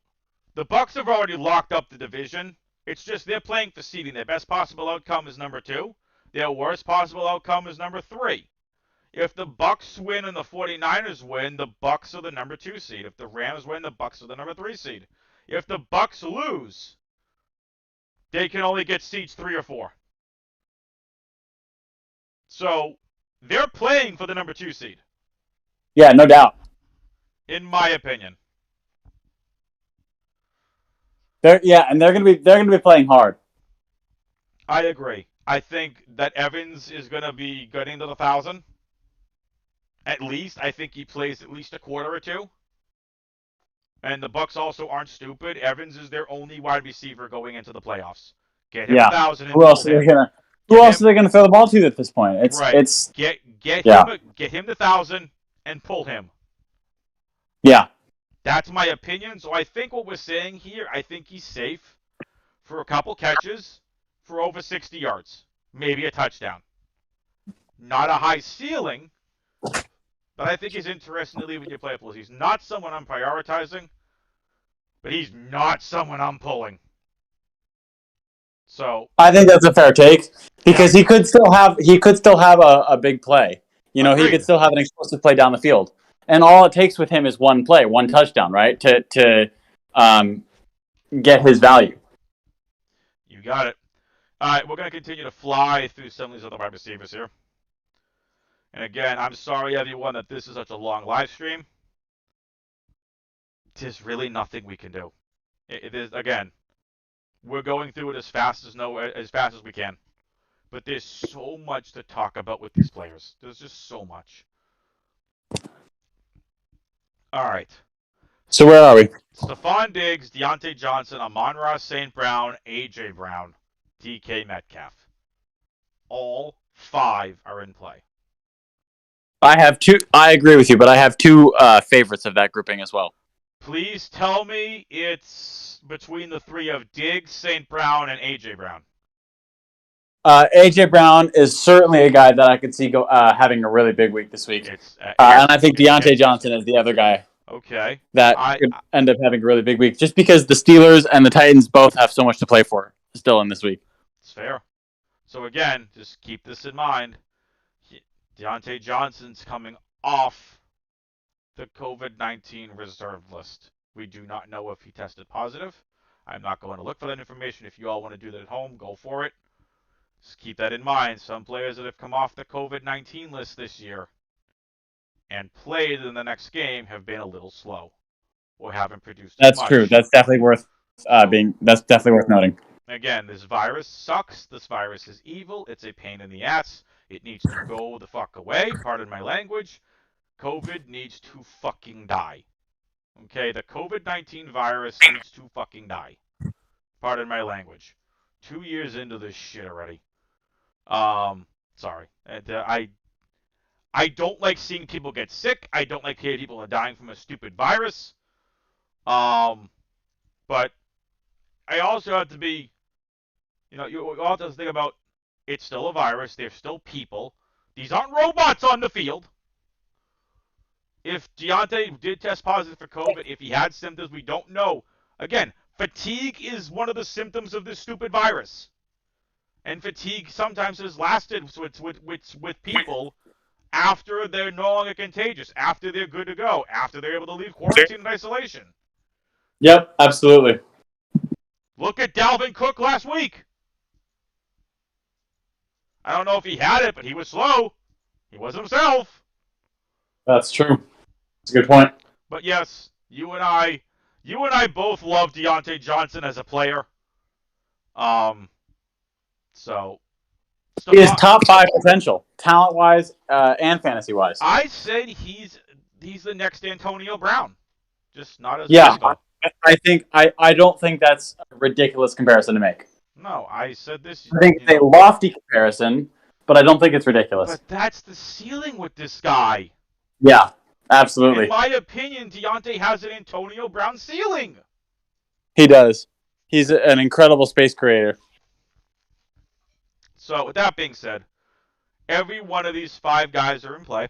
the Bucks have already locked up the division. It's just they're playing for seeding. Their best possible outcome is number 2. Their worst possible outcome is number 3. If the Bucks win and the 49ers win, the Bucks are the number 2 seed. If the Rams win, the Bucks are the number 3 seed. If the Bucks lose, they can only get seeds 3 or 4. So they're playing for the number 2 seed. Yeah, no doubt. In my opinion. They're gonna be playing hard. I agree. I think that Evans is gonna be getting to the 1,000. At least. I think he plays at least a quarter or 2. And the Bucks also aren't stupid. Evans is their only wide receiver going into the playoffs. Get him 1,000 and Who else are they gonna throw the ball to at this point? It's get yeah. him the 1,000 and pull him. Yeah. That's my opinion. So I think what we're saying here, I think he's safe for a couple catches for over 60 yards, maybe a touchdown. Not a high ceiling, but I think he's interesting to leave in your play pools. He's not someone I'm prioritizing, but he's not someone I'm pulling. So I think that's a fair take because he could still have a big play. You know, Agreed. He could still have an explosive play down the field. And all it takes with him is one play, one touchdown, right? To get his value. You got it. All right, we're going to continue to fly through some of these other wide receivers here. And again, I'm sorry, everyone, that this is such a long live stream. There's really nothing we can do. It is, again, we're going through it as fast as we can. But there's so much to talk about with these players. There's just so much. All right. So where are we? Stephon Diggs, Deontay Johnson, Amon-Ra St. Brown, A.J. Brown, DK Metcalf. All 5 are in play. I have 2. I agree with you, but I have 2 favorites of that grouping as well. Please tell me it's between the 3 of Diggs, St. Brown, and A.J. Brown. A.J. Brown is certainly a guy that I could see having a really big week this week. And I think Deontay Johnson is the other guy. Okay. That could end up having a really big week, just because the Steelers and the Titans both have so much to play for still in this week. It's fair. So again, just keep this in mind. Deontay Johnson's coming off the COVID-19 reserve list. We do not know if he tested positive. I'm not going to look for that information. If you all want to do that at home, go for it. Just keep that in mind. Some players that have come off the COVID-19 list this year and played in the next game have been a little slow or haven't produced as much. That's true. That's definitely worth That's definitely worth noting. Again, this virus sucks. This virus is evil. It's a pain in the ass. It needs to go the fuck away. Pardon my language. COVID needs to fucking die. Okay, the COVID-19 virus needs to fucking die. Pardon my language. 2 years into this shit already. Sorry. I don't like seeing people get sick. I don't like hearing people are dying from a stupid virus. But I also have to be, you all have to think about it's still a virus. They're still people. These aren't robots on the field. If Deontay did test positive for COVID, if he had symptoms, we don't know. Again, fatigue is one of the symptoms of this stupid virus. And fatigue sometimes has lasted with people after they're no longer contagious, after they're good to go, after they're able to leave quarantine and isolation. Yep, absolutely. Look at Dalvin Cook last week. I don't know if he had it, but he was slow. He was himself. That's true. That's a good point. But yes, you and I both love Deontay Johnson as a player. So he is top 5 potential, talent-wise and fantasy-wise. I said he's the next Antonio Brown, just not as physical. I don't think that's a ridiculous comparison to make. No, I said this. I think it's a lofty comparison, but I don't think it's ridiculous. But that's the ceiling with this guy. Yeah, absolutely. In my opinion, Deontay has an Antonio Brown ceiling. He does. He's an incredible space creator. So, with that being said, every one of these 5 guys are in play.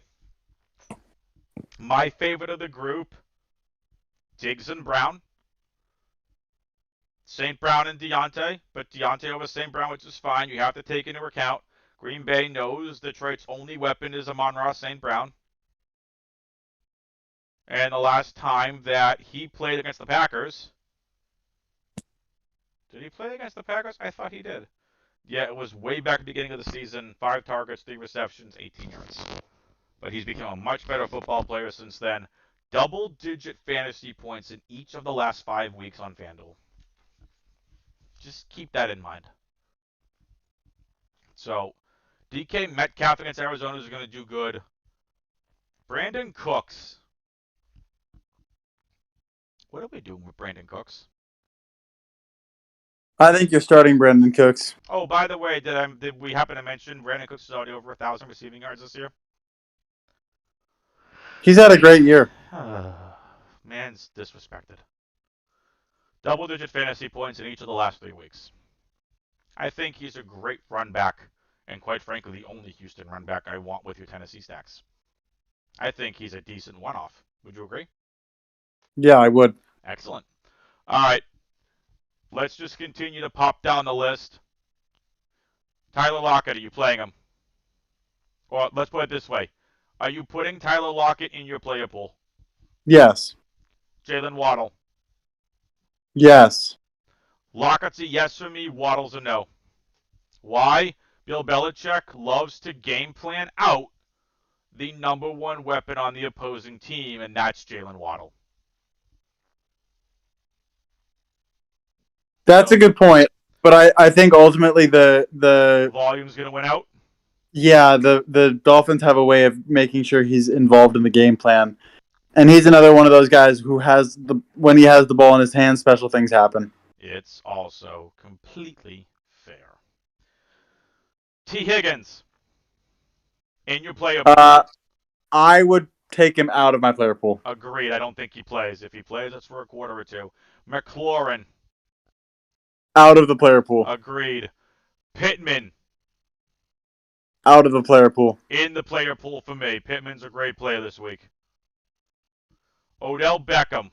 My favorite of the group, Diggs and Brown. St. Brown and Deontay, but Deontay over St. Brown, which is fine. You have to take into account Green Bay knows Detroit's only weapon is Amon-Ra St. Brown. And the last time that he played against the Packers, did he play against the Packers? I thought he did. Yeah, it was way back at the beginning of the season. 5 targets, 3 receptions, 18 yards. But he's become a much better football player since then. Double-digit fantasy points in each of the last 5 weeks on FanDuel. Just keep that in mind. So, DK Metcalf against Arizona is going to do good. Brandon Cooks. What are we doing with Brandon Cooks? I think you're starting Brandon Cooks. Oh, by the way, did we happen to mention Brandon Cooks is already over 1,000 receiving yards this year? He's had a great year. Man's disrespected. Double-digit fantasy points in each of the last 3 weeks. I think he's a great run back, and quite frankly, the only Houston run back I want with your Tennessee stacks. I think he's a decent one-off. Would you agree? Yeah, I would. Excellent. All right. Let's just continue to pop down the list. Tyler Lockett, are you playing him? Or let's put it this way. Are you putting Tyler Lockett in your player pool? Yes. Jalen Waddle? Yes. Lockett's a yes for me. Waddle's a no. Why? Bill Belichick loves to game plan out the number one weapon on the opposing team, and that's Jalen Waddle. That's a good point. But I think ultimately the volume's going to win out? Yeah, the Dolphins have a way of making sure he's involved in the game plan. And he's another one of those guys who has when he has the ball in his hands, special things happen. It's also completely fair. T. Higgins, in your player pool. I would take him out of my player pool. Agreed. I don't think he plays. If he plays, it's for a quarter or two. McLaurin. Out of the player pool. Agreed. Pittman. Out of the player pool. In the player pool for me. Pittman's a great player this week. Odell Beckham.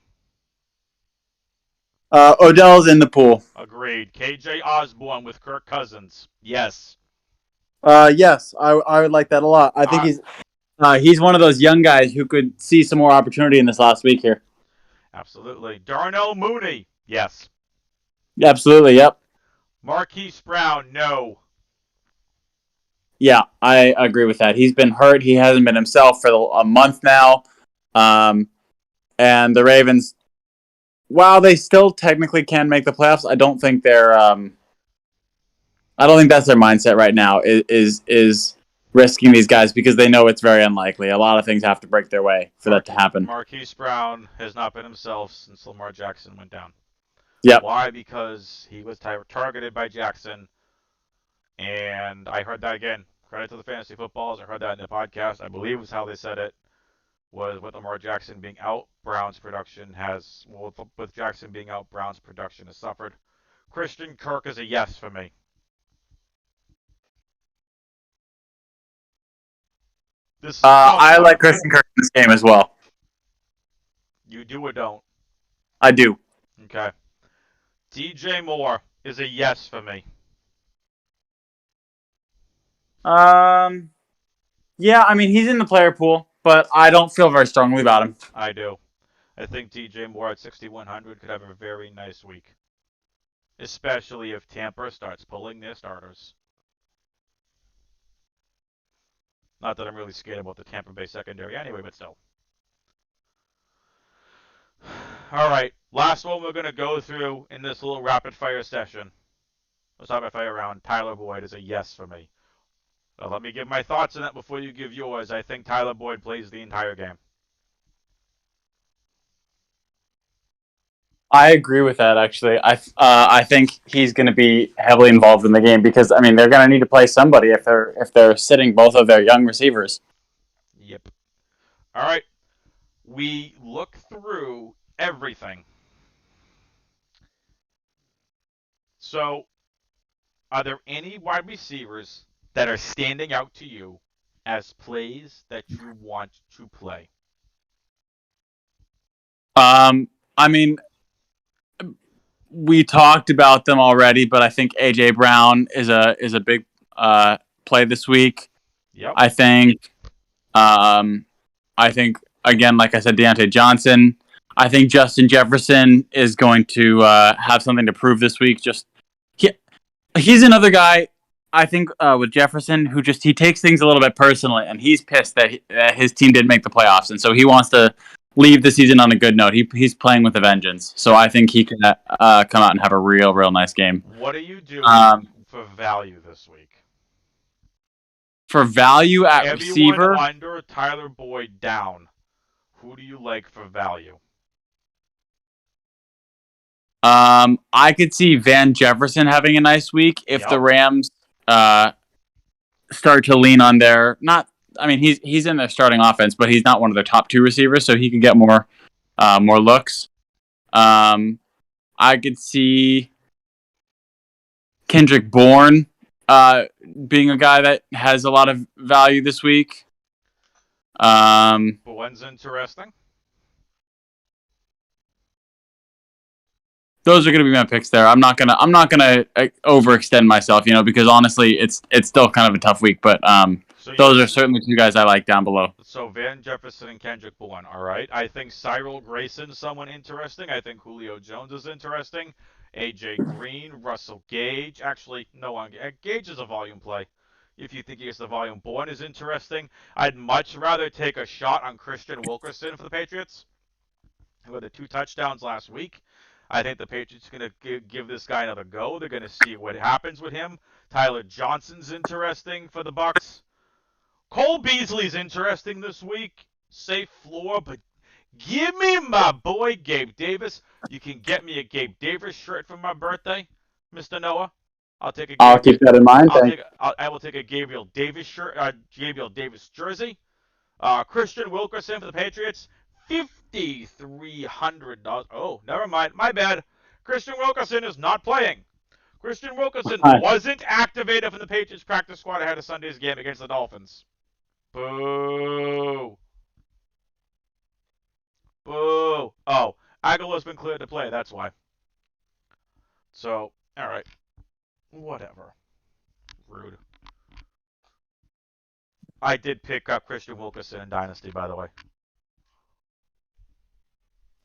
Odell's in the pool. Agreed. KJ Osborne with Kirk Cousins. Yes. Yes, I would like that a lot. I think he's one of those young guys who could see some more opportunity in this last week here. Absolutely. Darnell Mooney. Yes. Absolutely, yep. Marquis Brown, no. Yeah, I agree with that. He's been hurt. He hasn't been himself for a month now. And the Ravens, while they still technically can make the playoffs, I don't think they're. I don't think that's their mindset right now. Is risking these guys because they know it's very unlikely. A lot of things have to break their way for that to happen. Marquis Brown has not been himself since Lamar Jackson went down. Yeah. Why? Because he was targeted by Jackson. And I heard that again. Credit to the fantasy footballs. I heard that in the podcast. I believe was how they said it. Was with Lamar Jackson being out, Brown's production has. Well, with Jackson being out, Brown's production has suffered. Christian Kirk is a yes for me. I like Christian Kirk in this game as well. You do or don't? I do. Okay. DJ Moore is a yes for me. Yeah, I mean, he's in the player pool, but I don't feel very strongly about him. I do. I think DJ Moore at 6,100 could have a very nice week. Especially if Tampa starts pulling their starters. Not that I'm really scared about the Tampa Bay secondary anyway, but still. All right, last one we're going to go through in this little rapid fire session. Let's rapid fire round. Tyler Boyd is a yes for me. Let me give my thoughts on that before you give yours. I think Tyler Boyd plays the entire game. I agree with that, actually. I think he's going to be heavily involved in the game because, I mean, they're going to need to play somebody if they're sitting both of their young receivers. Yep. All right. We look through everything. So, are there any wide receivers that are standing out to you as plays that you want to play? I mean, we talked about them already, but I think AJ Brown is a big play this week. Yep. I think again, like I said, Deontay Johnson. I think Justin Jefferson is going to have something to prove this week. He's another guy. I think with Jefferson, who he takes things a little bit personally, and he's pissed that his team didn't make the playoffs, and so he wants to leave the season on a good note. He's playing with a vengeance, so I think he can come out and have a real nice game. What are you doing for value this week? For value at Everyone receiver, under Tyler Boyd down. Who do you like for value? I could see Van Jefferson having a nice week if the Rams start to lean on their he's in their starting offense, but he's not one of their top two receivers, so he can get more looks. I could see Kendrick Bourne being a guy that has a lot of value this week. Bourne's interesting. Those are going to be my picks there. I'm not gonna overextend myself, because honestly, it's still kind of a tough week. But those are certainly two guys I like down below. So Van Jefferson and Kendrick Bourne. All right. I think Cyril Grayson, someone interesting. I think Julio Jones is interesting. AJ Green, Russell Gage. Actually, no one. Gage is a volume play. If you think he gets the volume, Bourne is interesting. I'd much rather take a shot on Christian Wilkerson for the Patriots, who had the 2 touchdowns last week. I think the Patriots are going to give this guy another go. They're going to see what happens with him. Tyler Johnson's interesting for the Bucs. Cole Beasley's interesting this week. Safe floor, but give me my boy Gabe Davis. You can get me a Gabe Davis shirt for my birthday, Mr. Noah. I'll keep that in mind. I will take a Gabriel Davis shirt, Gabriel Davis jersey. Christian Wilkerson for the Patriots. $5,300. Oh, never mind. My bad. Christian Wilkerson is not playing. Christian Wilkerson wasn't activated from the Patriots practice squad ahead of Sunday's game against the Dolphins. Boo. Boo. Oh, Aguilar's been cleared to play. That's why. So, all right. Whatever. Rude. I did pick up Christian Wilkerson in Dynasty, by the way.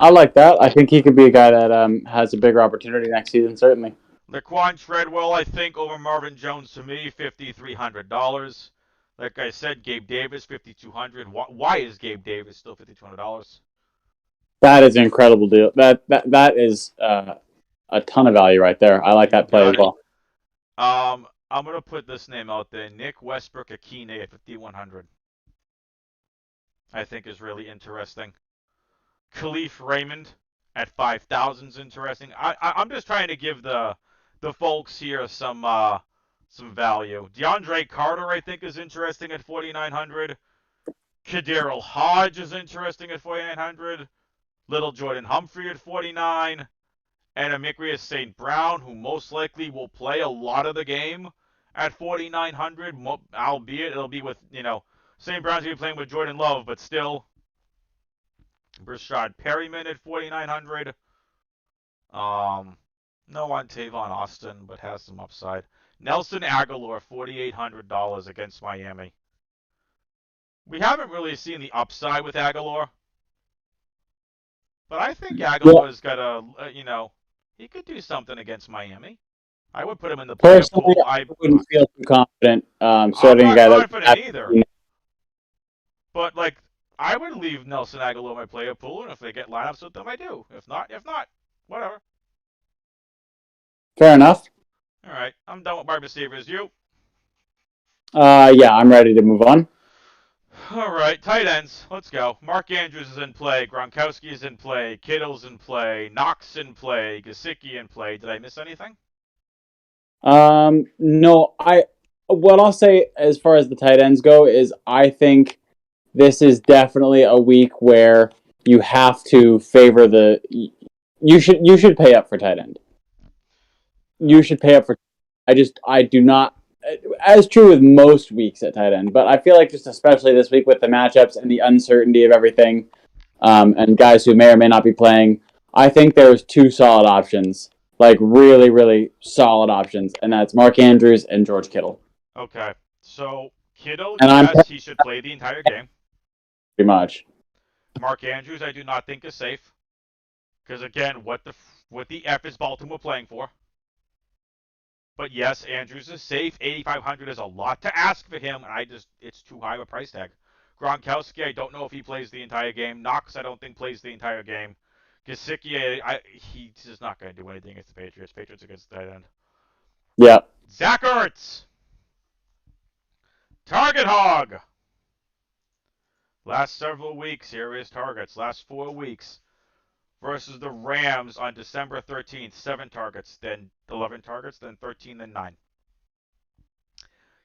I like that. I think he could be a guy that has a bigger opportunity next season, certainly. Laquan Treadwell, I think, over Marvin Jones to me, $5,300. Like I said, Gabe Davis, $5,200. Why is Gabe Davis still $5,200? That is an incredible deal. That is a ton of value right there. I like that play as well. I'm gonna put this name out there: Nick Westbrook-Akine at $5,100. I think is really interesting. Khalif Raymond at $5,000 is interesting. I'm just trying to give the folks here some value. DeAndre Carter, I think, is interesting at $4,900. Kaderil Hodge is interesting at $4,900. Little Jordan Humphrey at $4,900. And Amicria St. Brown, who most likely will play a lot of the game at $4,900, albeit it'll be with, St. Brown's going to be playing with Jordan Love, but still. Rashad Perryman at $4,900. No on Tavon Austin, but has some upside. Nelson Aguilar, $4,800 against Miami. We haven't really seen the upside with Aguilar. But I think Aguilar's got he could do something against Miami. I would put him in the player pool. I wouldn't feel too confident starting a guy that. I'm not confident either. But, I would leave Nelson Aguilar in my player pool, and if they get lineups with them, I do. If not, whatever. Fair enough. All right, I'm done with wide receivers. You? Yeah, I'm ready to move on. All right, tight ends. Let's go. Mark Andrews is in play. Gronkowski is in play. Kittle's in play. Knox in play. Gesicki in play. Did I miss anything? No. What I'll say as far as the tight ends go is I think this is definitely a week where you have to favor you should pay up for tight end. You should pay up for. I do not. As true with most weeks at tight end, but I feel like just especially this week with the matchups and the uncertainty of everything, and guys who may or may not be playing, I think there's 2 solid options like really, really solid options, and that's Mark Andrews and George Kittle. Okay. So Kittle, And I'm yes, he should play the entire game. pretty much. Mark Andrews, I do not think is safe because again, what the f is Baltimore playing for? But yes, Andrews is safe. 8,500 is a lot to ask for him, and it's too high of a price tag. Gronkowski, I don't know if he plays the entire game. Knox, I don't think plays the entire game. Gesicki, he's just not going to do anything against the Patriots. Patriots against the tight end. Yeah. Zach Ertz, target hog. Last several weeks, here is targets. Last 4 weeks versus the Rams on December 13th. 7 targets, then 11 targets, then 13, then 9.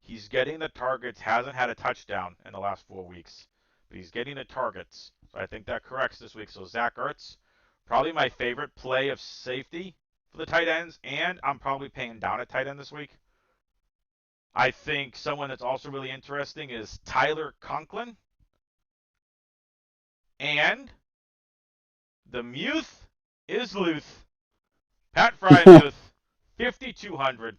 He's getting the targets, hasn't had a touchdown in the last 4 weeks, but he's getting the targets. So I think that corrects this week. So Zach Ertz, probably my favorite play of safety for the tight ends, and I'm probably paying down at tight end this week. I think someone that's also really interesting is Tyler Conklin. And the Muth is Luth. Pat Frymuth, 5,200.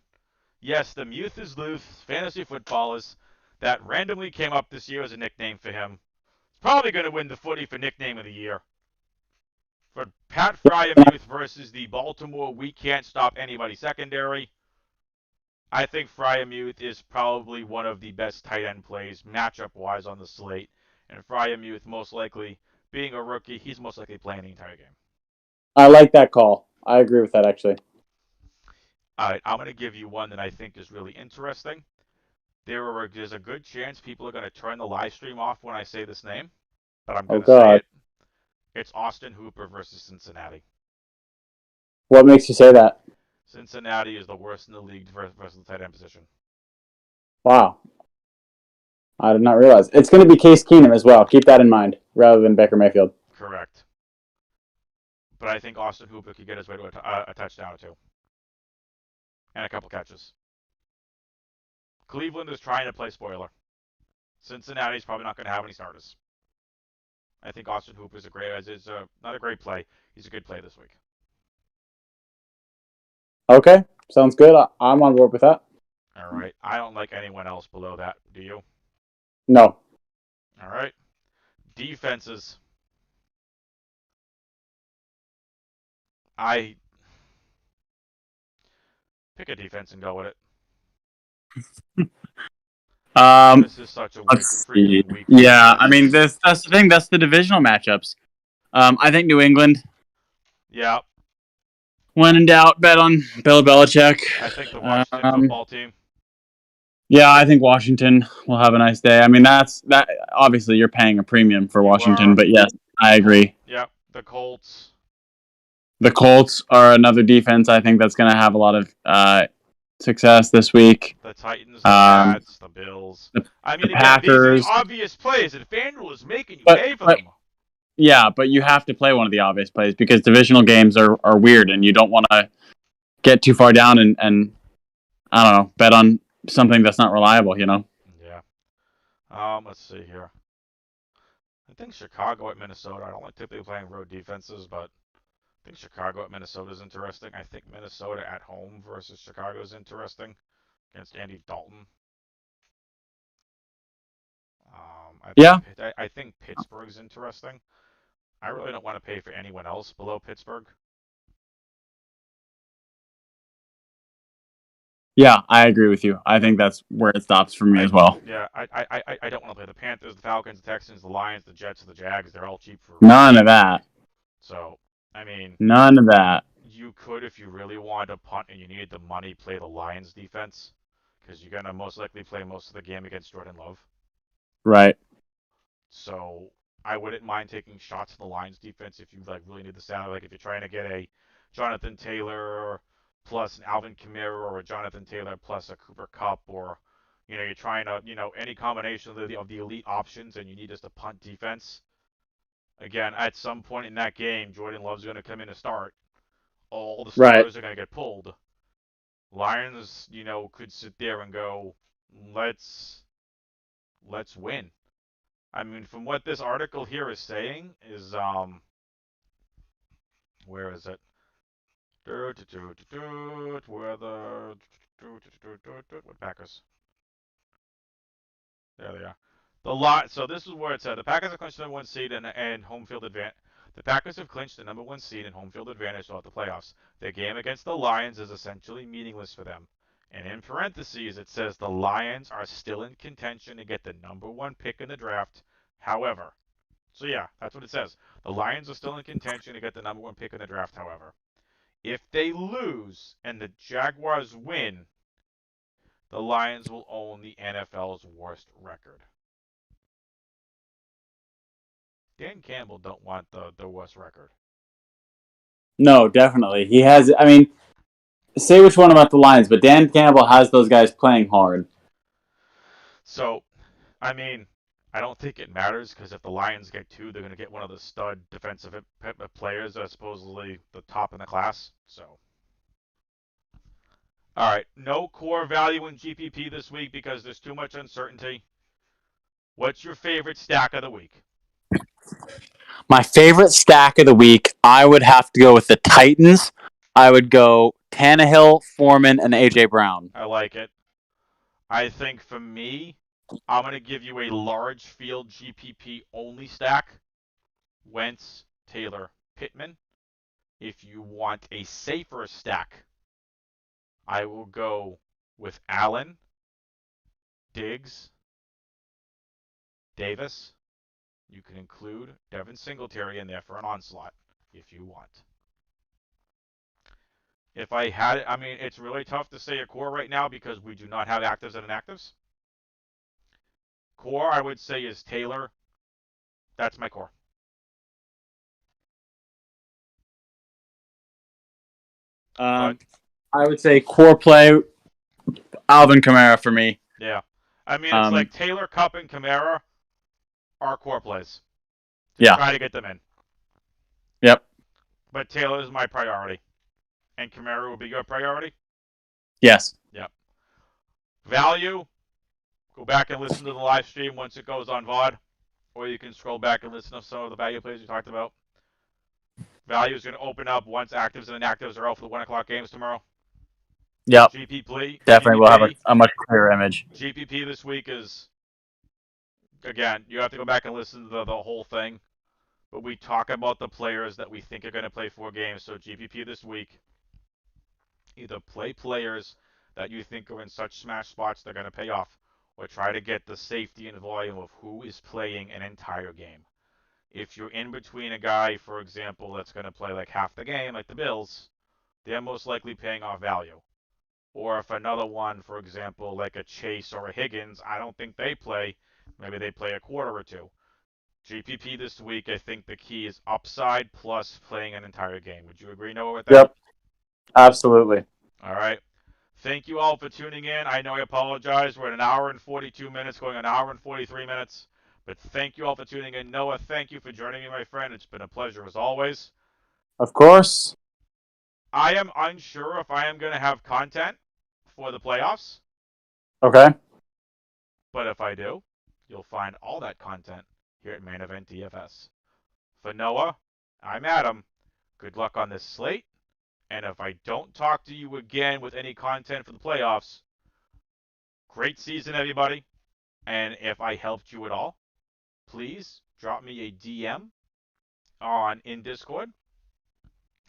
Yes, the Muth is Luth. Fantasy footballers that randomly came up this year as a nickname for him. He's probably going to win the footy for nickname of the year. For Pat Frymuth versus the Baltimore we can't stop anybody secondary, I think Frymuth is probably one of the best tight end plays matchup-wise on the slate. And Frymuth, most likely, being a rookie, he's most likely playing the entire game. I like that call. I agree with that, actually. All right, I'm going to give you one that I think is really interesting. There's a good chance people are going to turn the live stream off when I say this name, but I'm going to say it. It's Austin Hooper versus Cincinnati. What makes you say that? Cincinnati is the worst in the league versus the tight end position. Wow. I did not realize. It's going to be Case Keenum as well. Keep that in mind, rather than Baker Mayfield. Correct. But I think Austin Hooper could get his way to a touchdown or two. And a couple catches. Cleveland is trying to play spoiler. Cincinnati's probably not going to have any starters. I think Austin Hooper is not a great play. He's a good play this week. Okay, sounds good. I'm on board with that. All right. I don't like anyone else below that. Do you? No. All right. Defenses. I pick a defense and go with it. This is such a freaking weak. Yeah, I mean, that's the thing. That's the divisional matchups. I think New England. Yeah. When in doubt, bet on Bill Belichick. I think the Washington football team. Yeah, I think Washington will have a nice day. I mean, that. Obviously, you're paying a premium for Washington, but yes, I agree. Yeah, the Colts. The Colts are another defense. I think that's going to have a lot of success this week. The Titans, the Pats, the Bills. I mean, the Packers. These are the obvious plays, and FanDuel is making you pay for them. Yeah, but you have to play one of the obvious plays because divisional games are weird, and you don't want to get too far down and I don't know, bet on something that's not reliable, you know? Yeah. Let's see here. I think Chicago at Minnesota. I don't like typically playing road defenses, but I think Chicago at Minnesota is interesting. I think Minnesota at home versus Chicago is interesting against Andy Dalton. I think Pittsburgh's interesting. I really don't want to pay for anyone else below Pittsburgh. Yeah, I agree with you. I think that's where it stops for me as well. Yeah, I don't want to play the Panthers, the Falcons, the Texans, the Lions, the Jets, and the Jags. They're all cheap for none of that. So, I mean, none of that. You could, if you really wanted to punt and you needed the money, play the Lions defense because you're gonna most likely play most of the game against Jordan Love. Right. So I wouldn't mind taking shots in the Lions defense if you really need the salary. Like if you're trying to get a Jonathan Taylor plus an Alvin Kamara or a Jonathan Taylor plus a Cooper Kupp, or you're trying to any combination of the elite options and you need just a punt defense. Again, at some point in that game, Jordan Love's going to come in to start. All the starters are going to get pulled. Lions, could sit there and go, let's win. I mean, from what this article here is saying is, where is it? Where are the what Packers? There they are. The lot. So this is where it said the Packers have clinched the number one seed and home field advantage. The Packers have clinched the number one seed and home field advantage throughout the playoffs. Their game against the Lions is essentially meaningless for them. And in parentheses, it says the Lions are still in contention to get the number one pick in the draft. However, so yeah, that's what it says. The Lions are still in contention to get the number one pick in the draft. However, if they lose and the Jaguars win, the Lions will own the NFL's worst record. Dan Campbell don't want the worst record. No, definitely. He has. I mean, say which one about the Lions, but Dan Campbell has those guys playing hard. So, I mean, I don't think it matters because if the Lions get two, they're going to get one of the stud defensive players that's supposedly the top in the class. So, all right, no core value in GPP this week because there's too much uncertainty. What's your favorite stack of the week? My favorite stack of the week, I would have to go with the Titans. I would go Tannehill, Foreman, and AJ Brown. I like it. I think for me, I'm going to give you a large field GPP only stack. Wentz, Taylor, Pittman. If you want a safer stack, I will go with Allen, Diggs, Davis. You can include Devin Singletary in there for an onslaught if you want. If I had it, I mean, it's really tough to say a core right now because we do not have actives and inactives. Core, I would say, is Taylor. That's my core. I would say core play, Alvin Kamara for me. Yeah. I mean, it's like Taylor, Kupp, and Kamara are core plays. Yeah. Try to get them in. Yep. But Taylor is my priority. And Kamara will be your priority? Yes. Yep. Value, go back and listen to the live stream once it goes on VOD. Or you can scroll back and listen to some of the value plays we talked about. Value is going to open up once actives and inactives are out for the 1 o'clock games tomorrow. Yep. Definitely will have a much clearer image. GPP this week is, again, you have to go back and listen to the whole thing. But we talk about the players that we think are going to play 4 games. So GPP this week, either play players that you think are in such smash spots they're going to pay off, or try to get the safety and volume of who is playing an entire game. If you're in between a guy, for example, that's going to play like half the game, like the Bills, they're most likely paying off value. Or if another one, for example, like a Chase or a Higgins, I don't think they play. Maybe they play a quarter or two. GPP this week, I think the key is upside plus playing an entire game. Would you agree, Noah, with that? Yep. Absolutely. All right. Thank you all for tuning in. I know I apologize. We're at an hour and 42 minutes, going an hour and 43 minutes. But thank you all for tuning in. Noah, thank you for joining me, my friend. It's been a pleasure as always. Of course. I am unsure if I am going to have content for the playoffs. Okay. But if I do, you'll find all that content here at Main Event DFS. For Noah, I'm Adam. Good luck on this slate. And if I don't talk to you again with any content for the playoffs, great season, everybody. And if I helped you at all, please drop me a DM in Discord.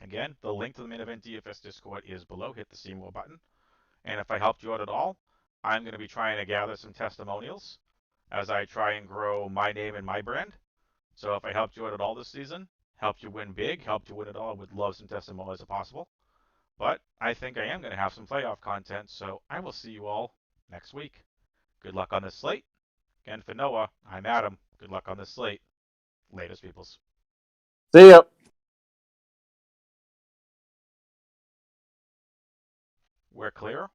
Again, the link to the Main Event DFS Discord is below. Hit the See More button. And if I helped you out at all, I'm going to be trying to gather some testimonials as I try and grow my name and my brand. So if I helped you out at all this season, helped you win big, helped you win it all, I would love some testimonials if possible. But I think I am going to have some playoff content, so I will see you all next week. Good luck on this slate. Again, for Noah, I'm Adam. Good luck on this slate. Latest, peoples. See ya. We're clear.